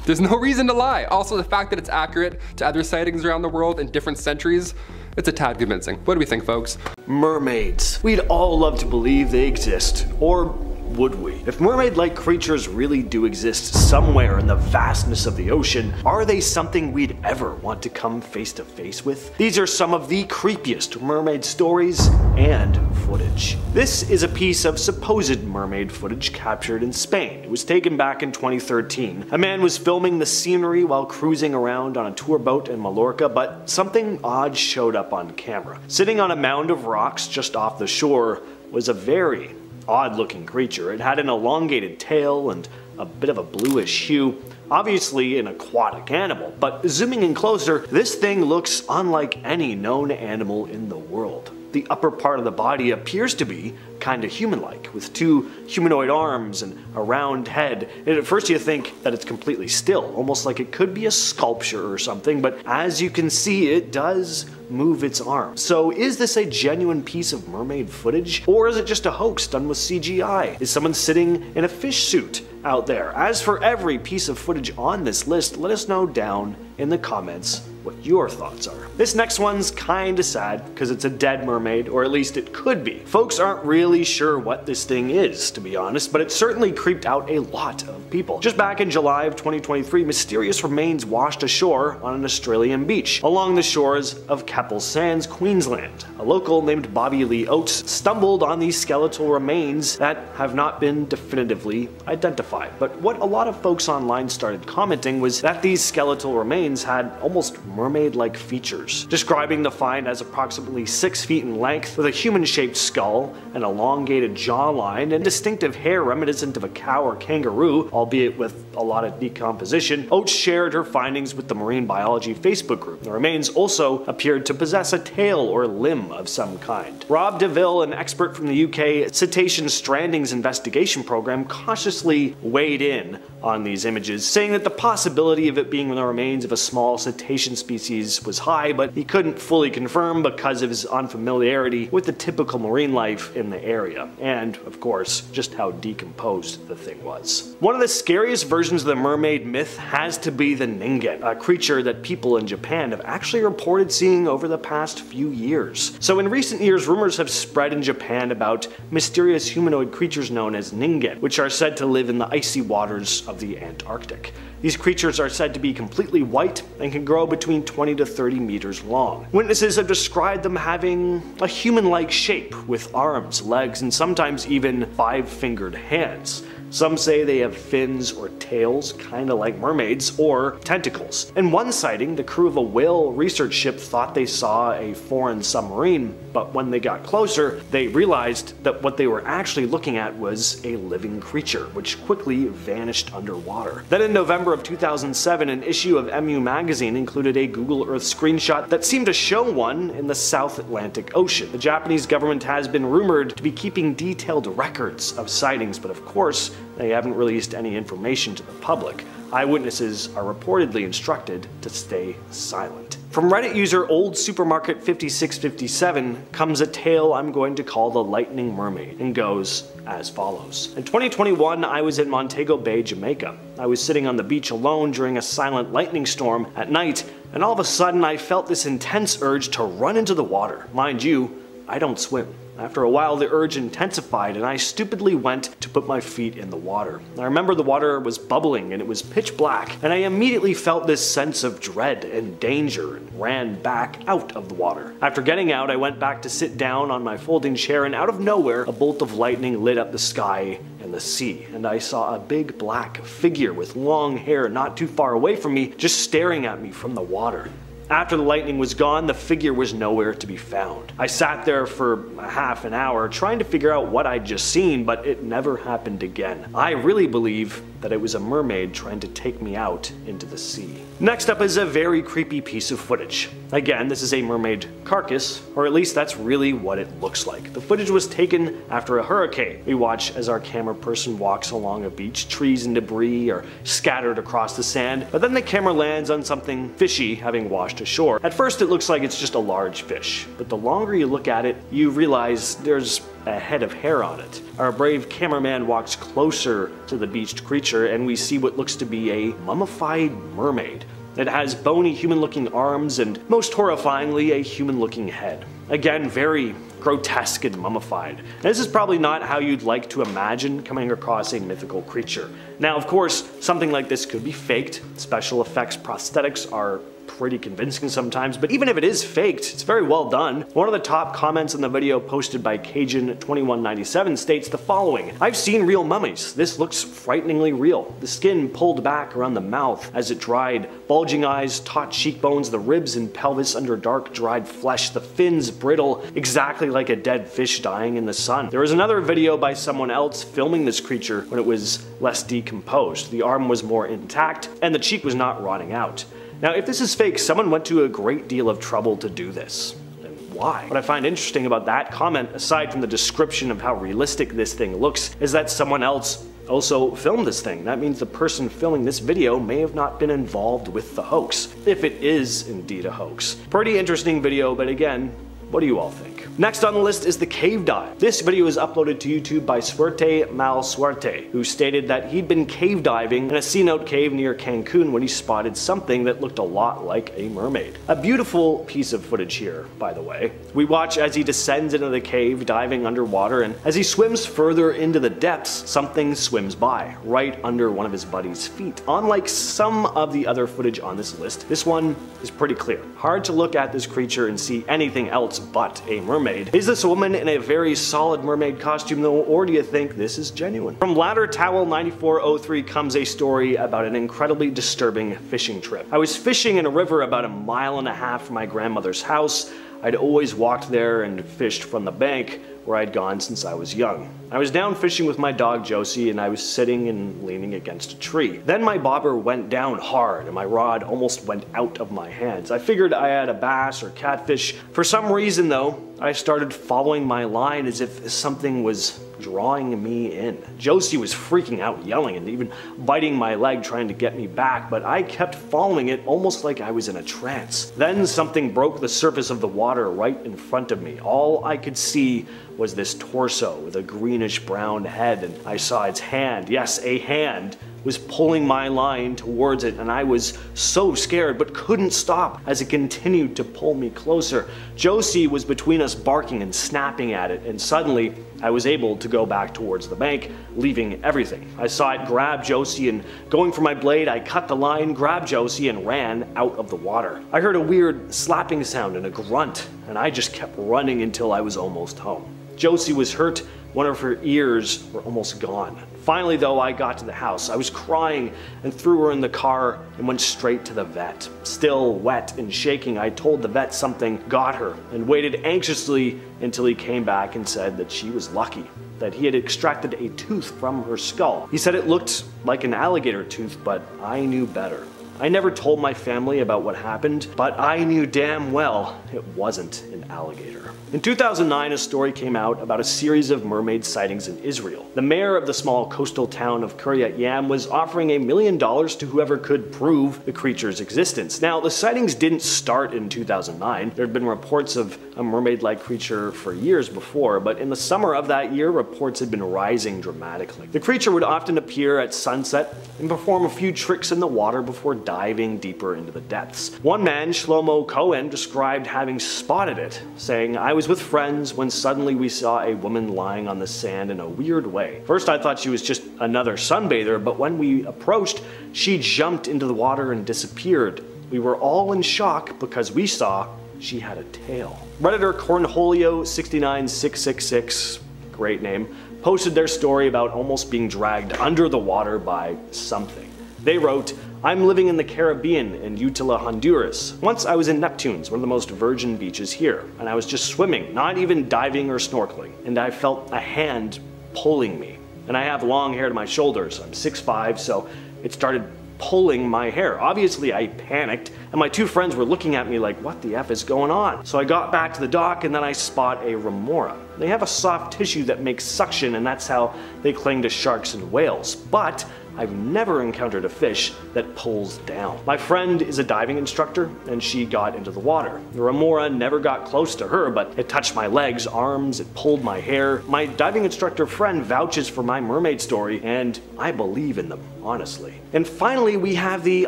There's no reason to lie. Also, the fact that it's accurate to other sightings around the world in different centuries, it's a tad convincing. What do we think, folks? Mermaids. We'd all love to believe they exist, or would we? If mermaid-like creatures really do exist somewhere in the vastness of the ocean, are they something we'd ever want to come face to face with? These are some of the creepiest mermaid stories and footage. This is a piece of supposed mermaid footage captured in Spain. It was taken back in 2013. A man was filming the scenery while cruising around on a tour boat in Mallorca, but something odd showed up on camera. Sitting on a mound of rocks just off the shore was a very odd-looking creature. It had an elongated tail and a bit of a bluish hue, obviously an aquatic animal, but zooming in closer, this thing looks unlike any known animal in the world. The upper part of the body appears to be kinda human-like, with 2 humanoid arms and a round head, and at first you think that it's completely still, almost like it could be a sculpture or something, but as you can see, it does move its arms. So is this a genuine piece of mermaid footage, or is it just a hoax done with CGI? Is someone sitting in a fish suit out there? As for every piece of footage on this list, let us know down in the comments what your thoughts are. This next one's kinda sad, because it's a dead mermaid, or at least it could be. Folks aren't really sure what this thing is, to be honest, but it certainly creeped out a lot of people. Just back in July of 2023, mysterious remains washed ashore on an Australian beach, along the shores of Keppel Sands, Queensland. A local named Bobby Lee Oates stumbled on these skeletal remains that have not been definitively identified. But what a lot of folks online started commenting was that these skeletal remains had almost mermaid-like features, describing the find as approximately 6 feet in length, with a human-shaped skull, an elongated jawline, and distinctive hair reminiscent of a cow or kangaroo, albeit with a lot of decomposition, Oates shared her findings with the Marine Biology Facebook group. The remains also appeared to possess a tail or limb of some kind. Rob DeVille, an expert from the UK Cetacean Strandings Investigation Program, cautiously weighed in on these images, saying that the possibility of it being the remains of a small cetacean species was high, but he couldn't fully confirm because of his unfamiliarity with the typical marine life in the area, and, of course, just how decomposed the thing was. One of the scariest versions of the mermaid myth has to be the ningen, a creature that people in Japan have actually reported seeing over the past few years. So in recent years, rumors have spread in Japan about mysterious humanoid creatures known as ningen, which are said to live in the icy waters of the Antarctic. These creatures are said to be completely white and can grow between 20 to 30 meters long. Witnesses have described them having a human-like shape with arms, legs, and sometimes even 5-fingered hands. Some say they have fins or tails, kinda like mermaids, or tentacles. In one sighting, the crew of a whale research ship thought they saw a foreign submarine, but when they got closer, they realized that what they were actually looking at was a living creature, which quickly vanished underwater. Then in November of 2007, an issue of MU magazine included a Google Earth screenshot that seemed to show one in the South Atlantic Ocean. The Japanese government has been rumored to be keeping detailed records of sightings, but of course, they haven't released any information to the public. Eyewitnesses are reportedly instructed to stay silent. From Reddit user OldSupermarket5657 comes a tale I'm going to call the Lightning Mermaid, and goes as follows. In 2021, I was in Montego Bay, Jamaica. I was sitting on the beach alone during a silent lightning storm at night, and all of a sudden I felt this intense urge to run into the water. Mind you, I don't swim. After a while, the urge intensified and I stupidly went to put my feet in the water. I remember the water was bubbling and it was pitch black, and I immediately felt this sense of dread and danger and ran back out of the water. After getting out, I went back to sit down on my folding chair, and out of nowhere, a bolt of lightning lit up the sky and the sea, and I saw a big black figure with long hair not too far away from me, just staring at me from the water. After the lightning was gone, the figure was nowhere to be found. I sat there for a half an hour trying to figure out what I'd just seen, but it never happened again. I really believe that it was a mermaid trying to take me out into the sea. Next up is a very creepy piece of footage. Again, this is a mermaid carcass, or at least that's really what it looks like. The footage was taken after a hurricane. We watch as our camera person walks along a beach, trees and debris are scattered across the sand, but then the camera lands on something fishy having washed ashore. At first it looks like it's just a large fish, but the longer you look at it, you realize there's a head of hair on it. Our brave cameraman walks closer to the beached creature and we see what looks to be a mummified mermaid. It has bony human-looking arms and, most horrifyingly, a human-looking head. Again, very grotesque and mummified. This is probably not how you'd like to imagine coming across a mythical creature. Now, of course, something like this could be faked. Special effects prosthetics are pretty convincing sometimes, but even if it is faked, it's very well done. One of the top comments in the video posted by Cajun2197 states the following: "I've seen real mummies. This looks frighteningly real. The skin pulled back around the mouth as it dried, bulging eyes, taut cheekbones, the ribs and pelvis under dark dried flesh, the fins brittle, exactly like a dead fish dying in the sun." There was another video by someone else filming this creature when it was less decomposed. The arm was more intact and the cheek was not rotting out. Now, if this is fake, someone went to a great deal of trouble to do this. And why? What I find interesting about that comment, aside from the description of how realistic this thing looks, is that someone else also filmed this thing. That means the person filming this video may have not been involved with the hoax, if it is indeed a hoax. Pretty interesting video, but again, what do you all think? Next on the list is the cave dive. This video was uploaded to YouTube by Suerte Mal Suerte, who stated that he'd been cave diving in a cenote cave near Cancun when he spotted something that looked a lot like a mermaid. A beautiful piece of footage here, by the way. We watch as he descends into the cave, diving underwater, and as he swims further into the depths, something swims by, right under one of his buddy's feet. Unlike some of the other footage on this list, this one is pretty clear. Hard to look at this creature and see anything else else but a mermaid. Is this woman in a very solid mermaid costume though, or do you think this is genuine? From Ladder Towel 9403 comes a story about an incredibly disturbing fishing trip. I was fishing in a river about 1.5 miles from my grandmother's house. I'd always walked there and fished from the bank where I'd gone since I was young. I was down fishing with my dog Josie, and I was sitting and leaning against a tree. Then my bobber went down hard and my rod almost went out of my hands. I figured I had a bass or catfish. For some reason though, I started following my line as if something was drawing me in. Josie was freaking out, yelling and even biting my leg trying to get me back, but I kept following it almost like I was in a trance. Then something broke the surface of the water right in front of me. All I could see was this torso with a greenish brown head, and I saw its hand, yes, a hand, was pulling my line towards it, and I was so scared but couldn't stop as it continued to pull me closer. Josie was between us, barking and snapping at it, and suddenly I was able to go back towards the bank, leaving everything. I saw it grab Josie, and going for my blade, I cut the line, grabbed Josie, and ran out of the water. I heard a weird slapping sound and a grunt, and I just kept running until I was almost home. Josie was hurt. One of her ears were almost gone. Finally though, I got to the house. I was crying and threw her in the car and went straight to the vet. Still wet and shaking, I told the vet something got her and waited anxiously until he came back and said that she was lucky, that he had extracted a tooth from her skull. He said it looked like an alligator tooth, but I knew better. I never told my family about what happened, but I knew damn well it wasn't an alligator. In 2009, a story came out about a series of mermaid sightings in Israel. The mayor of the small coastal town of Kiryat Yam was offering $1 million to whoever could prove the creature's existence. Now, the sightings didn't start in 2009. There had been reports of a mermaid-like creature for years before, but in the summer of that year, reports had been rising dramatically. The creature would often appear at sunset and perform a few tricks in the water before diving deeper into the depths. One man, Shlomo Cohen, described having spotted it, saying, "I was with friends when suddenly we saw a woman lying on the sand in a weird way. First I thought she was just another sunbather, but when we approached, she jumped into the water and disappeared. We were all in shock because we saw she had a tail." Redditor Cornholio69666, great name, posted their story about almost being dragged under the water by something. They wrote, "I'm living in the Caribbean in Utila, Honduras. Once I was in Neptune's, one of the most virgin beaches here, and I was just swimming, not even diving or snorkeling, and I felt a hand pulling me. And I have long hair to my shoulders. I'm 6'5", so it started pulling my hair. Obviously I panicked, and my two friends were looking at me like, what the F is going on? So I got back to the dock, and then I spot a remora. They have a soft tissue that makes suction, and that's how they cling to sharks and whales. But I've never encountered a fish that pulls down. My friend is a diving instructor, and she got into the water. The remora never got close to her, but it touched my legs, arms, it pulled my hair. My diving instructor friend vouches for my mermaid story, and I believe in them, honestly. And finally, we have the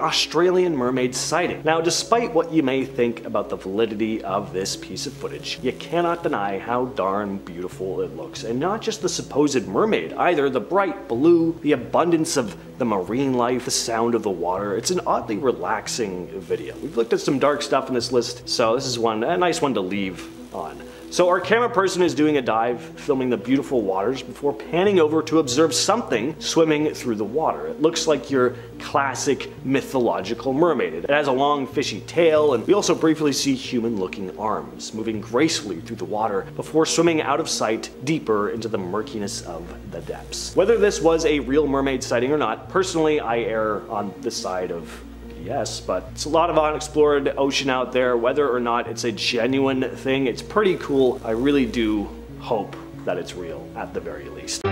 Australian mermaid sighting. Now, despite what you may think about the validity of this piece of footage, you cannot deny how darn beautiful it looks. And not just the supposed mermaid either, the bright blue, the abundance of the marine life, the sound of the water. It's an oddly relaxing video. We've looked at some dark stuff in this list, so this is a nice one to leave on. So our camera person is doing a dive, filming the beautiful waters before panning over to observe something swimming through the water. It looks like your classic mythological mermaid. It has a long fishy tail, and we also briefly see human-looking arms moving gracefully through the water before swimming out of sight deeper into the murkiness of the depths. Whether this was a real mermaid sighting or not, personally I err on the side of yes, but it's a lot of unexplored ocean out there. Whether or not it's a genuine thing, it's pretty cool. I really do hope that it's real at the very least.